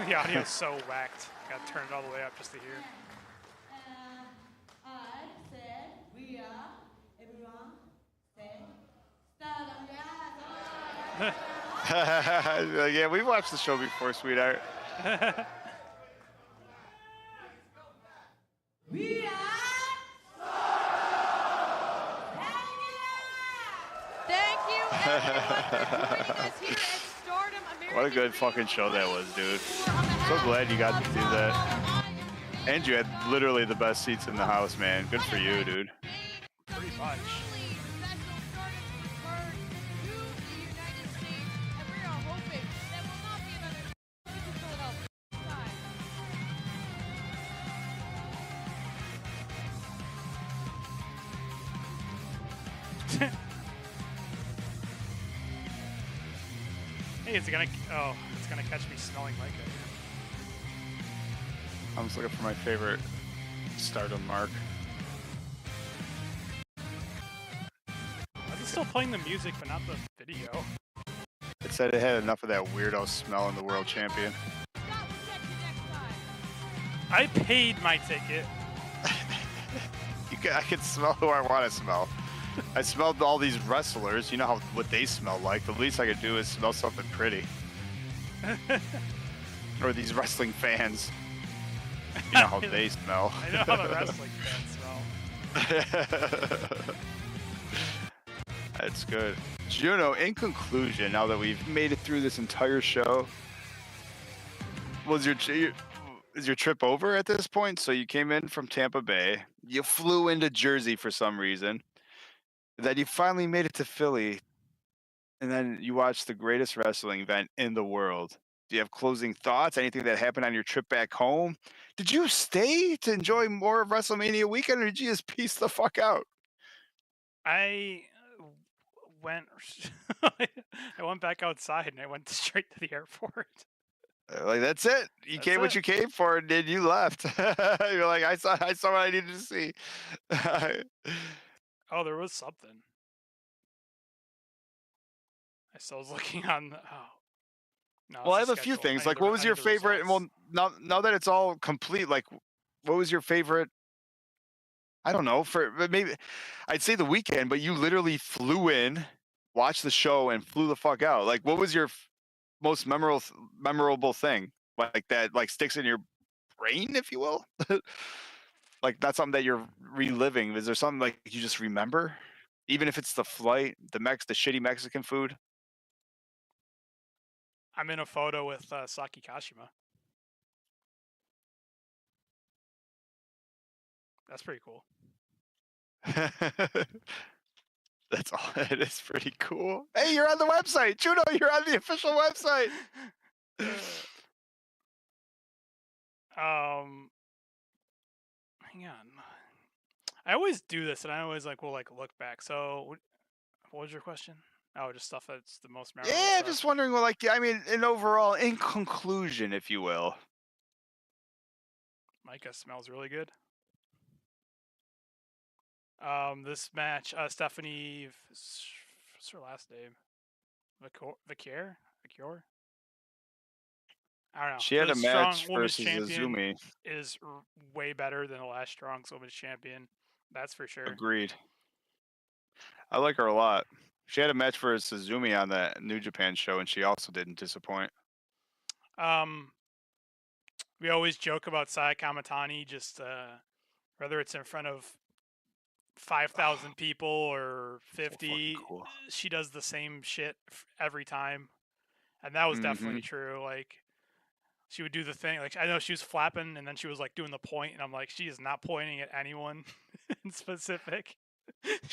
The audio's so whacked. Gotta turn it all the way up just to hear. I said we are everyone say Stardom. Yeah, we watched the show before, sweetheart. We are Thank you, everyone, for joining us here at Stardom American What a good fucking show that was, dude. So glad you got to do that. And you had literally the best seats in the house, man. Good for you, dude. Pretty much. Hey, it's gonna catch me smelling like it. I'm just looking for my favorite Stardom mark. Why is it still playing the music but not the video? It said it had enough of that weirdo smell in the world champion. I paid my ticket. I can smell who I want to smell. I smelled all these wrestlers. You know what they smell like. The least I could do is smell something pretty. Or these wrestling fans. You know how they smell. I know how the wrestling fans smell. That's good. Juno, in conclusion, now that we've made it through this entire show, is your trip over at this point? So you came in from Tampa Bay, you flew into Jersey for some reason, then you finally made it to Philly, and then you watched the greatest wrestling event in the world. Do you have closing thoughts? Anything that happened on your trip back home? Did you stay to enjoy more of WrestleMania weekend, or did you just piece the fuck out? I went. I went back outside and I went straight to the airport. Like that's it. You That's came what it. you came for, and then you left. You're like, I saw what I needed to see. Oh, there was something. I still was looking on. Oh, no. Well, I it's have the a few schedule. I things. need Like, the what re- was I your need the favorite? Well, results. now that it's all complete, like, what was your favorite? I don't know. But maybe I'd say the weekend, but you literally flew in, watched the show, and flew the fuck out. Like, what was your most memorable thing? Like that, like sticks in your brain, if you will. Like not something that you're reliving. Is there something like you just remember, even if it's the flight, the shitty Mexican food? I'm in a photo with Saki Kashima. That's pretty cool. That's all. It is pretty cool. Hey, you're on the website, Juno. You're on the official website. Hang on. I always do this, and I always will look back. So, what was your question? Oh, just stuff that's the most memorable. Yeah, stuff. just wondering. Well, like, I mean, in conclusion, if you will. Maika smells really good. This match, Stephanie, what's her last name? Vicure? I don't know. She had The a strong match women's versus champion Azumi. is way better than the last strong women's champion. That's for sure. Agreed. I like her a lot. She had a match versus Azumi on the New Japan show, and she also didn't disappoint. We always joke about Sai Kamatani, just whether it's in front of 5,000 people or 50, So cool. she does the same shit every time, and that was definitely true. Like, she would do the thing. Like, I know she was flapping, and then she was doing the point, and I'm like, she is not pointing at anyone in specific.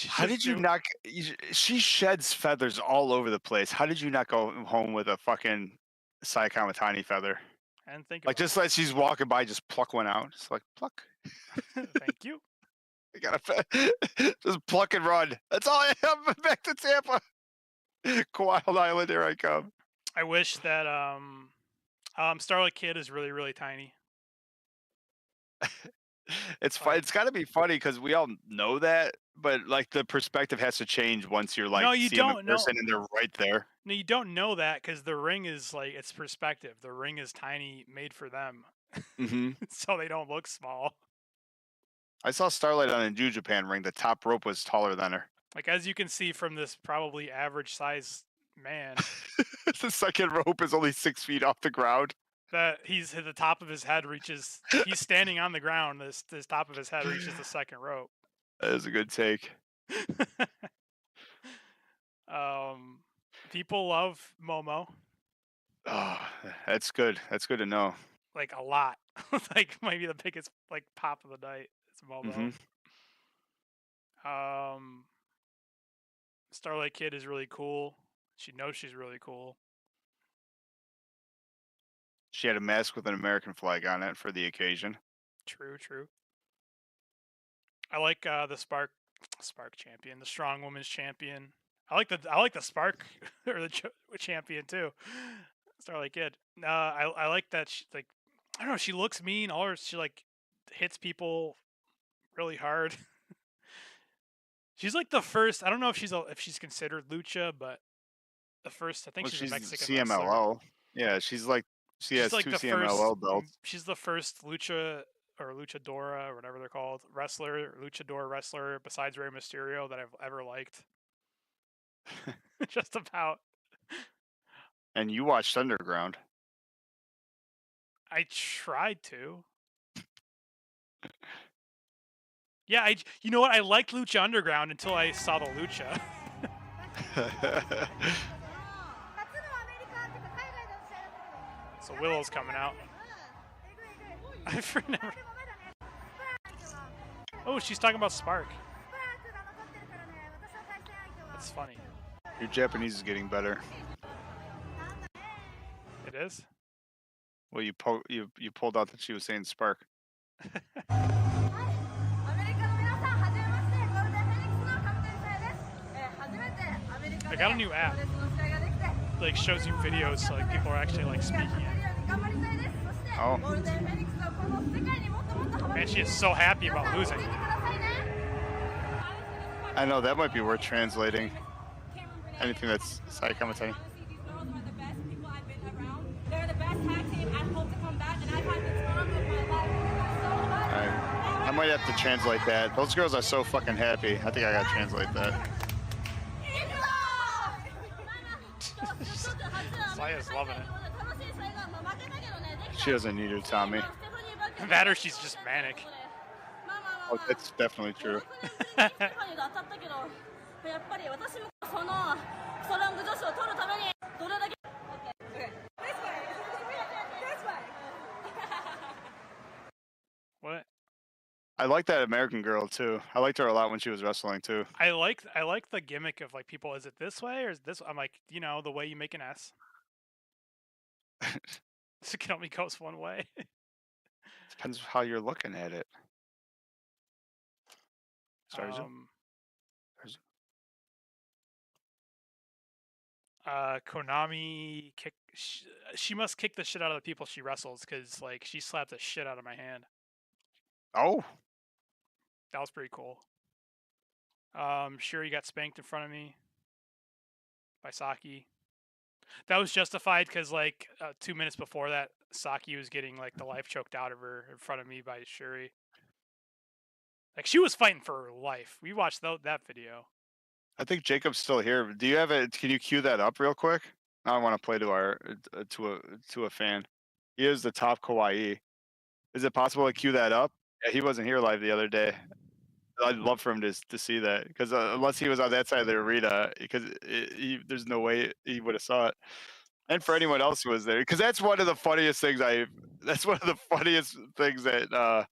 How did you not? She sheds feathers all over the place. How did you not go home with a fucking Sai Kamatani feather? And think just as she's walking by, just pluck one out. Just pluck. Thank you. I gotta just pluck and run. That's all I have. Back to Tampa. Wild Island, here I come. I wish that Starlight Kid is really, really tiny. It's fun. It's got to be funny because we all know that, but the perspective has to change once you're no, you see them don't in person and they're right there. No, you don't know that because the ring is it's perspective. The ring is tiny, made for them, so they don't look small. I saw Starlight on a New Japan ring. The top rope was taller than her. As you can see from this probably average size man, the second rope is only 6 feet off the ground. That the top of his head reaches. He's standing on the ground. This top of his head reaches the second rope. That is a good take. People love Momo. Oh, that's good. That's good to know. A lot. Maybe the biggest pop of the night is Momo. Starlight Kid is really cool. She knows she's really cool. She had a mask with an American flag on it for the occasion. True. I like the Spark champion, the strong women's champion. I like the Spark or the champion too. Starlight Kid. I like that she I don't know. She looks mean. She hits people really hard. She's the first. I don't know if she's considered lucha, but the first. I think she's a Mexican CMLL. wrestler. Yeah, she has 2 CMLL belts. She's the first lucha or luchadora or whatever they're called luchador wrestler besides Rey Mysterio that I've ever liked. Just about. And you watched Underground. I tried to. Yeah, you know what? I liked Lucha Underground until I saw the Lucha. So Willow's coming out. I've never. Oh, she's talking about Spark. That's funny. Your Japanese is getting better. It is? Well, you pulled out that she was saying Spark. I got a new app. Like shows you videos, so like people are actually like speaking it. Oh. Man, she is so happy about losing. I know, that might be worth translating. Anything that's side commentary. I might have to translate that. Those girls are so fucking happy. I think I gotta translate that. Saya's loving it. She doesn't need her Tommy. That or she's just manic. Oh, that's definitely true. What? I like that American girl too. I liked her a lot when she was wrestling too. I like the gimmick of like people. Is it this way or is this? I'm like, you know, the way you make an S. It can only goes one way. Depends how you're looking at it. Sorry, Konami kick. She must kick the shit out of the people she wrestles because like she slapped the shit out of my hand. Oh. That was pretty cool. Shuri got spanked in front of me by Saki. That was justified because like 2 minutes before that, Saki was getting like the life choked out of her in front of me by Shuri. Like she was fighting for her life. We watched that video. I think Jacob's still here. Do you have it? Can you cue that up real quick? I want to play to our to a fan. He is the top Kawaii. Is it possible to cue that up? Yeah, he wasn't here live the other day. I'd love for him to see that because unless he was on that side of the arena, because there's no way he would have saw it. And for anyone else who was there, because that's one of the funniest things That's one of the funniest things that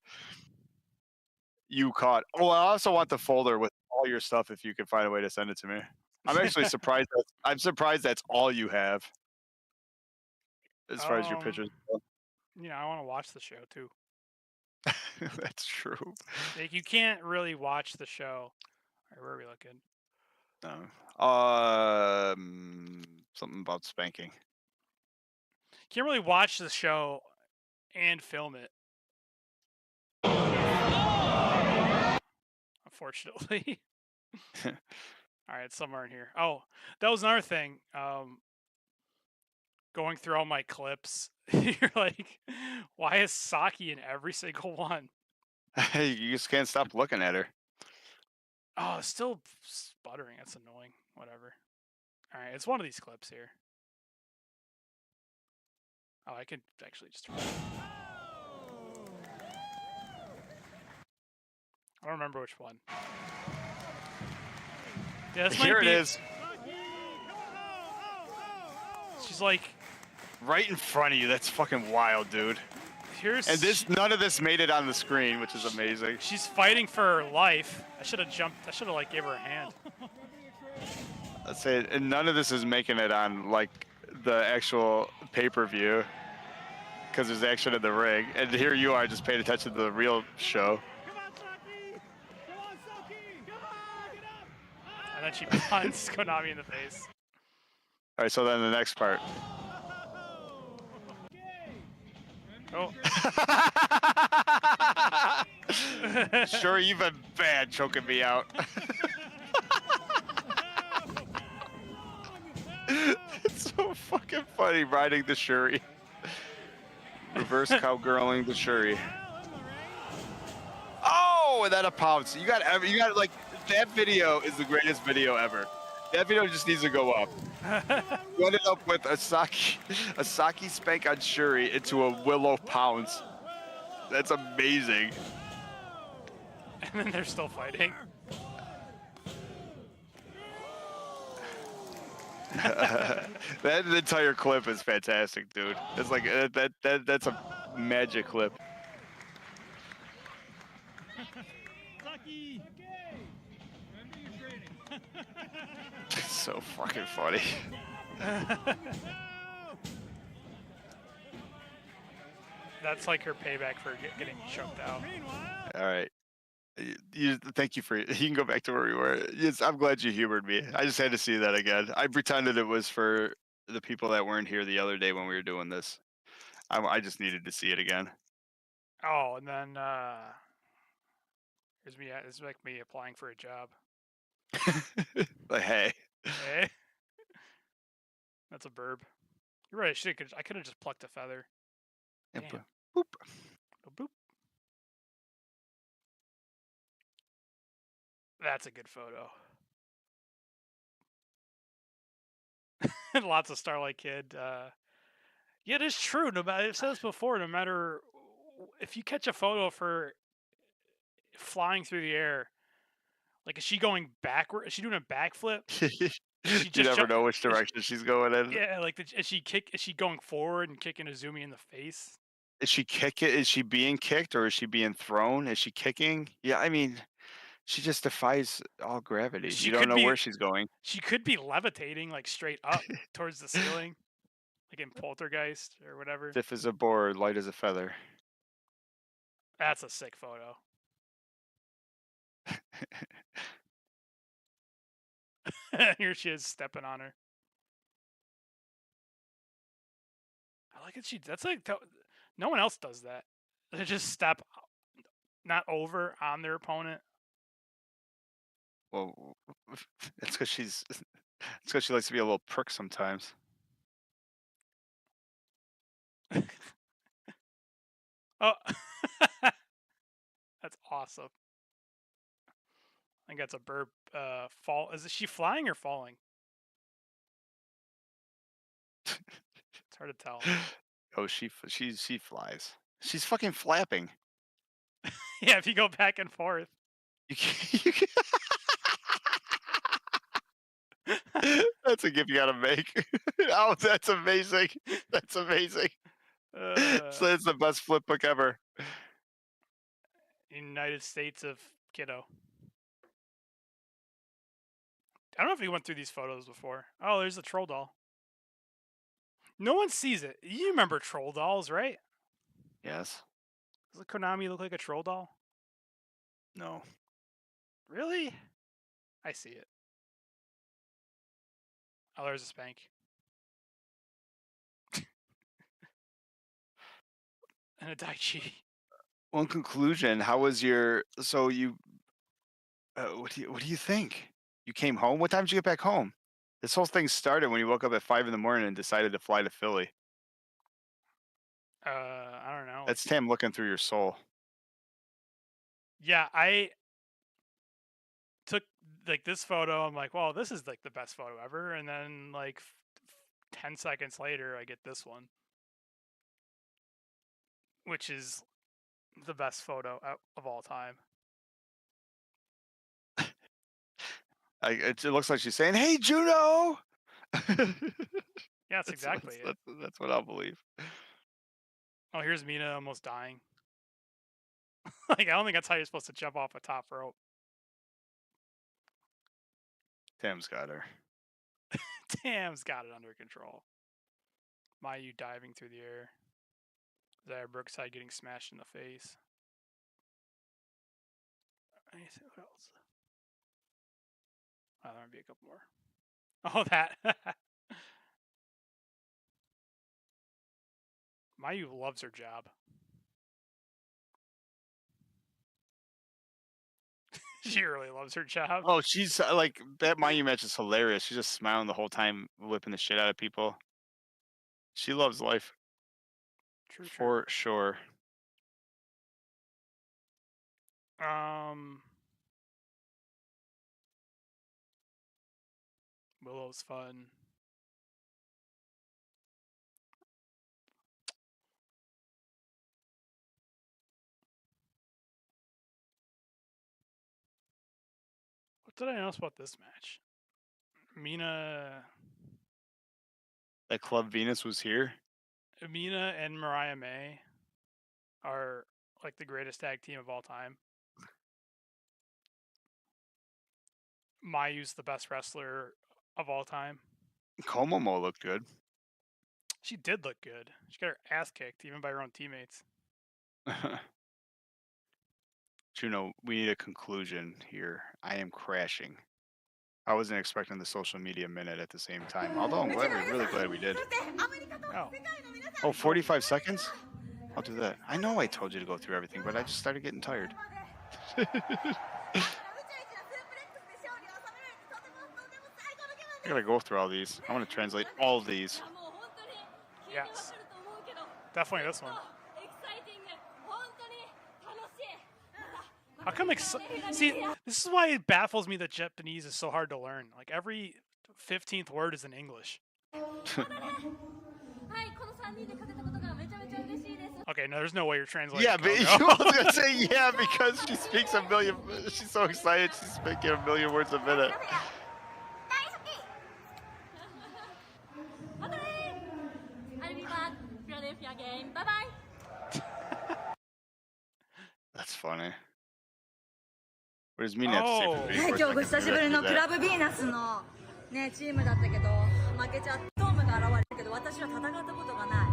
you caught. Oh, I also want the folder with all your stuff if you can find a way to send it to me. I'm actually surprised. I'm surprised that's all you have as far as your pictures go. You know, I want to watch the show too. That's true. Like you can't really watch the show. All right, where are we looking? Something about spanking. Can't really watch the show and film it. Unfortunately. All right, somewhere in here. Oh, that was another thing. Going through all my clips, you're like, why is Saki in every single one? You just can't stop looking at her. Oh, it's still sputtering. That's annoying. Whatever. All right, it's one of these clips here. Oh, I could actually just. I don't remember which one. Yeah, this here might it be... is. She's like right in front of you. That's fucking wild, dude. None of this made it on the screen, which is amazing. She's fighting for her life. I should have jumped. I should have like gave her a hand. Let's say it, and none of this is making it on like the actual pay-per-view because there's action in the ring, and here you are just paying attention to the real show. And then she punts Konami in the face. All right, so then the next part. Oh. Sure, you've been bad choking me out. It's so fucking funny riding the Shuri. Reverse cowgirling the Shuri. Oh, and then a pounce. You got like that video is the greatest video ever. That video just needs to go up. You ended up with a Saki spank on Shuri into a Willow pounce. That's amazing. And then they're still fighting. That entire clip is fantastic, dude. It's like that's a magic clip. It's so fucking funny. That's like her payback for getting choked out. All right. Thank you for. You can go back to where we were. Yes, I'm glad you humored me. I just had to see that again. I pretended it was for the people that weren't here the other day when we were doing this. I just needed to see it again. Oh, and then here's me. It's like me applying for a job. But hey, Eh? That's a burb. You're right. I could have just plucked a feather. yeah, Damn. boop. Oh, boop. That's a good photo. Lots of Starlight Kid. Yeah, it is true. No matter, I've said this before. No matter if you catch a photo for flying through the air, like is she going backward? Is she doing a backflip? You never know which direction she's going in. Yeah, like is she going forward and kicking Azumi in the face? Is she kicking? Is she being kicked or is she being thrown? Is she kicking? Yeah, I mean, she just defies all gravity. She You don't could know be- where she's going. She could be levitating like straight up towards the ceiling, like in Poltergeist or whatever. Stiff as a board, light as a feather. That's a sick photo. Here she is stepping on her. I like it. That's like no one else does that. They just step not over on their opponent. Well, it's because she's. It's because she likes to be a little prick sometimes. Oh, that's awesome. I think that's a burp. Fall. Is she flying or falling? It's hard to tell. Oh, she flies. She's fucking flapping. Yeah, if you go back and forth. You can't, that's a gift you gotta make. Oh, that's amazing. That's amazing. So it's the best flip book ever. United States of Kiddo. I don't know if we went through these photos before. Oh, there's the troll doll. No one sees it. You remember troll dolls, right? Yes. Does Konami look like a troll doll? No. Really? I see it. Oh, there's a spank. And a Daichi. Well, in conclusion, how was your? So you. What do you think? You came home. What time did you get back home? This whole thing started when you woke up at 5 a.m. and decided to fly to Philly. I don't know. That's Tam looking through your soul. Yeah, I took like this photo. I'm like, well, this is like the best photo ever. And then like 10 seconds later, I get this one, which is the best photo of all time. It looks like she's saying, "Hey, Juno." Yeah, that's exactly it. That's what I'll believe. Oh, here's Mina almost dying. Like, I don't think that's how you're supposed to jump off a top rope. Tam's got her. Tam's got it under control. Mayu diving through the air. Zaya Brookside getting smashed in the face. Anything, what else? Oh, there might be a couple more. Oh, that. Mayu loves her job. She really loves her job. Oh, she's like that Mayu match is hilarious. She's just smiling the whole time, whipping the shit out of people. She loves life. True. For sure. Willow's fun. What did I notice about this match? Mina That Club Venus was here. Mina and Mariah May are like the greatest tag team of all time. Mayu's the best wrestler of all time. Komomo looked good. She did look good. She got her ass kicked, even by her own teammates. Juno, we need a conclusion here. I am crashing. I wasn't expecting the social media minute at the same time. Although I'm really glad we did. Oh, 45 seconds? I'll do that. I know I told you to go through everything, but I just started getting tired. I gotta go through all these. I want to translate all of these. Yes. Definitely this one. How come see, this is why it baffles me that Japanese is so hard to learn. Like every 15th word is in English. Okay, no, there's no way you're translating. Yeah, but I was gonna say yeah because she speaks a million. She's so excited. She's speaking a million words a minute. That's funny. What does Mina have to say for being 今日ご久しぶりのクラブヴィーナスのねチームだったけど負けちゃってトムが現れたけど私は戦ったことがない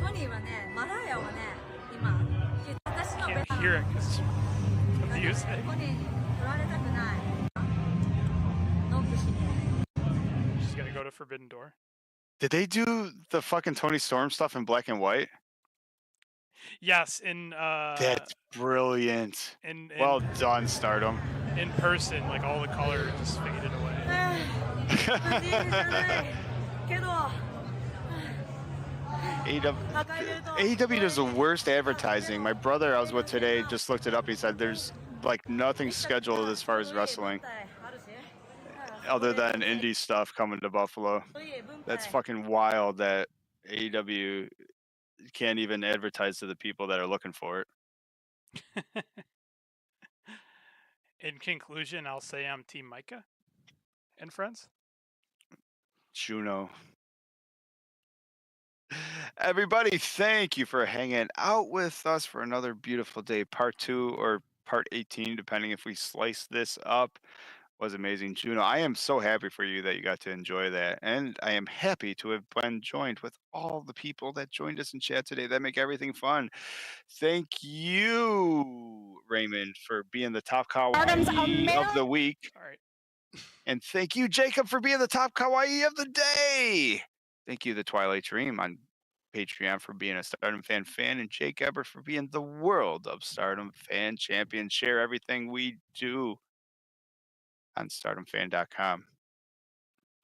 トニーはねマラヤはね今私のベタなトニーに取られたくないノックしに She's gonna go to Forbidden Door. Did they do the fucking Tony Storm stuff in black and white? Yes, in That's brilliant. In well done, Stardom. In person, like all the color just faded away. AEW does the worst advertising. My brother I was with today just looked it up. He said there's like nothing scheduled as far as wrestling other than indie stuff coming to Buffalo. That's fucking wild that AEW can't even advertise to the people that are looking for it. In conclusion, I'll say I'm Team Maika and friends. Juno. Everybody, thank you for hanging out with us for another beautiful day. Part 2 or part 18, depending if we slice this up. Was amazing. Juno, I am so happy for you that you got to enjoy that. And I am happy to have been joined with all the people that joined us in chat today that make everything fun. Thank you, Raymond, for being the top kawaii of the week. All right. And thank you, Jacob, for being the top kawaii of the day. Thank you, The Twilight Dream on Patreon for being a Stardom fan, and Jake Ebert for being the World of Stardom fan champion. Share everything we do on StardomFan.com.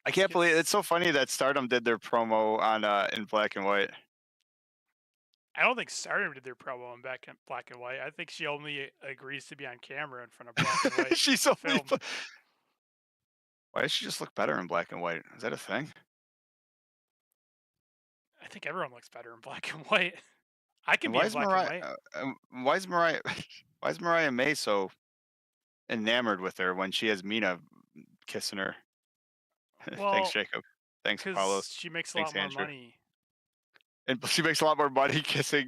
I can't believe it's so funny that Stardom did their promo on in black and white. I don't think Stardom did their promo in black and white. I think she only agrees to be on camera in front of black and white. She's only. Why does she just look better in black and white? Is that a thing? I think everyone looks better in black and white. I can be in black and white. Why is Mariah May so enamored with her when she has Mina kissing her? Well, thanks, Jacob. Thanks, Paulo. She makes a lot more money. And she makes a lot more money kissing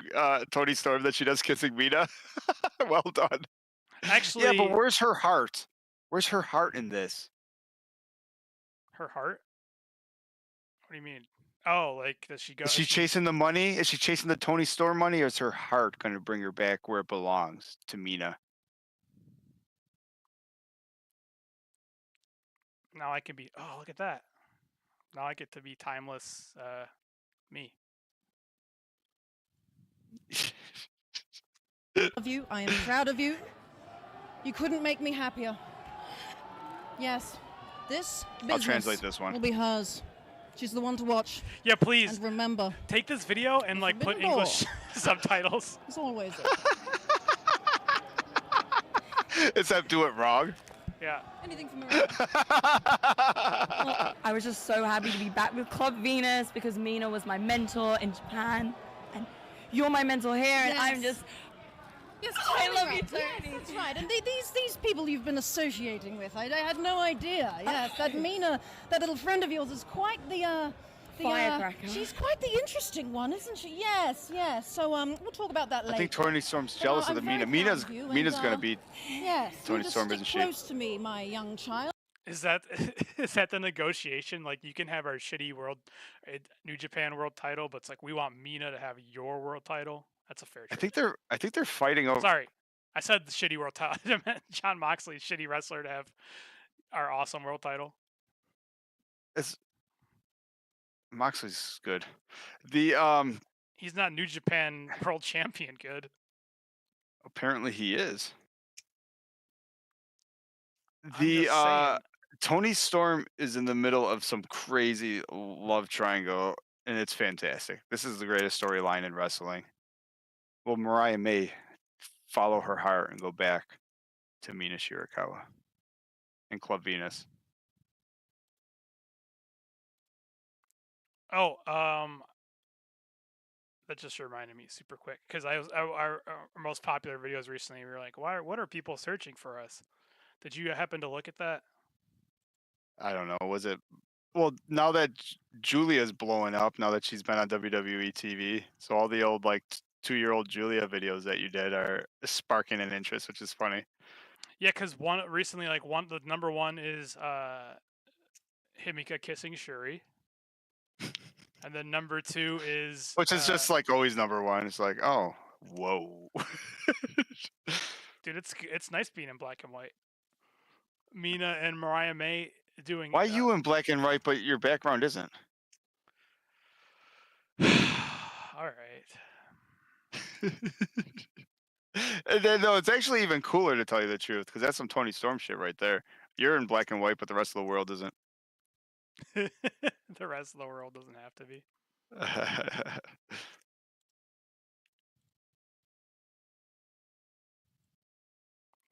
Tony Storm than she does kissing Mina. Well done. Actually, yeah, but where's her heart? Where's her heart in this? Her heart? What do you mean? Oh, like does she go? Is she chasing the money? Is she chasing the Tony Storm money, or is her heart going to bring her back where it belongs, to Mina? Now I can be. Oh, look at that! Now I get to be timeless, me. Of you, I am proud of you. You couldn't make me happier. Yes, this business I'll translate this one. Will be hers. She's the one to watch. Yeah, please. And remember, take this video and like put English subtitles. As always. Except do it wrong. Yeah. Anything from Maria? I was just so happy to be back with Club Venus because Mina was my mentor in Japan, and you're my mentor here, and I'm just. Yes, I love you, Tony. Yes, that's right. And these people you've been associating with, I had no idea. Yes, that Mina, that little friend of yours, is quite the firecracker. She's quite the interesting one, isn't she? Yes, yes. So we'll talk about that later. I think Tony Storm's jealous of the Mina. Mina's going to beat yes, Tony Storm, isn't she? Close to me, my young child. Is that is that the negotiation? Like, you can have our shitty New Japan world title, but it's like we want Mina to have your world title. That's a fair trade. I think they're fighting over. Sorry, I said the shitty world title. I meant John Moxley, shitty wrestler, to have our awesome world title. It's Moxley's good. The He's not New Japan world champion good. apparently he is. I'm just saying. Tony Storm is in the middle of some crazy love triangle, and it's fantastic. This is the greatest storyline in wrestling. Will Mariah May follow her heart and go back to Mina Shirakawa and Club Venus? Oh, that just reminded me super quick, because our most popular videos recently, we were like, what are people searching for us? Did you happen to look at that? I don't know. Was it? Well, now that Julia's blowing up, now that she's been on WWE TV, so all the old like 2-year-old Julia videos that you did are sparking an interest, which is funny. Yeah, because the number one is Himika kissing Shuri, and then number 2 is Which is just like always number one. It's like, oh, whoa. dude, it's nice being in black and white. Mina and Mariah May doing. Why you in black and white, but your background isn't? All right. And then, no, it's actually even cooler to tell you the truth, because that's some Tony Storm shit right there. You're in black and white, but the rest of the world isn't. The rest of the world doesn't have to be.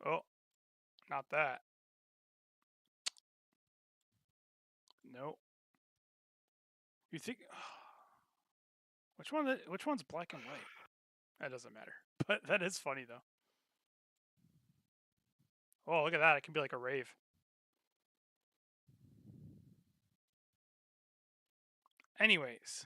Oh, not that. Nope. You think which one's black and white? That doesn't matter. But that is funny though. Oh, look at that. It can be like a rave. Anyways,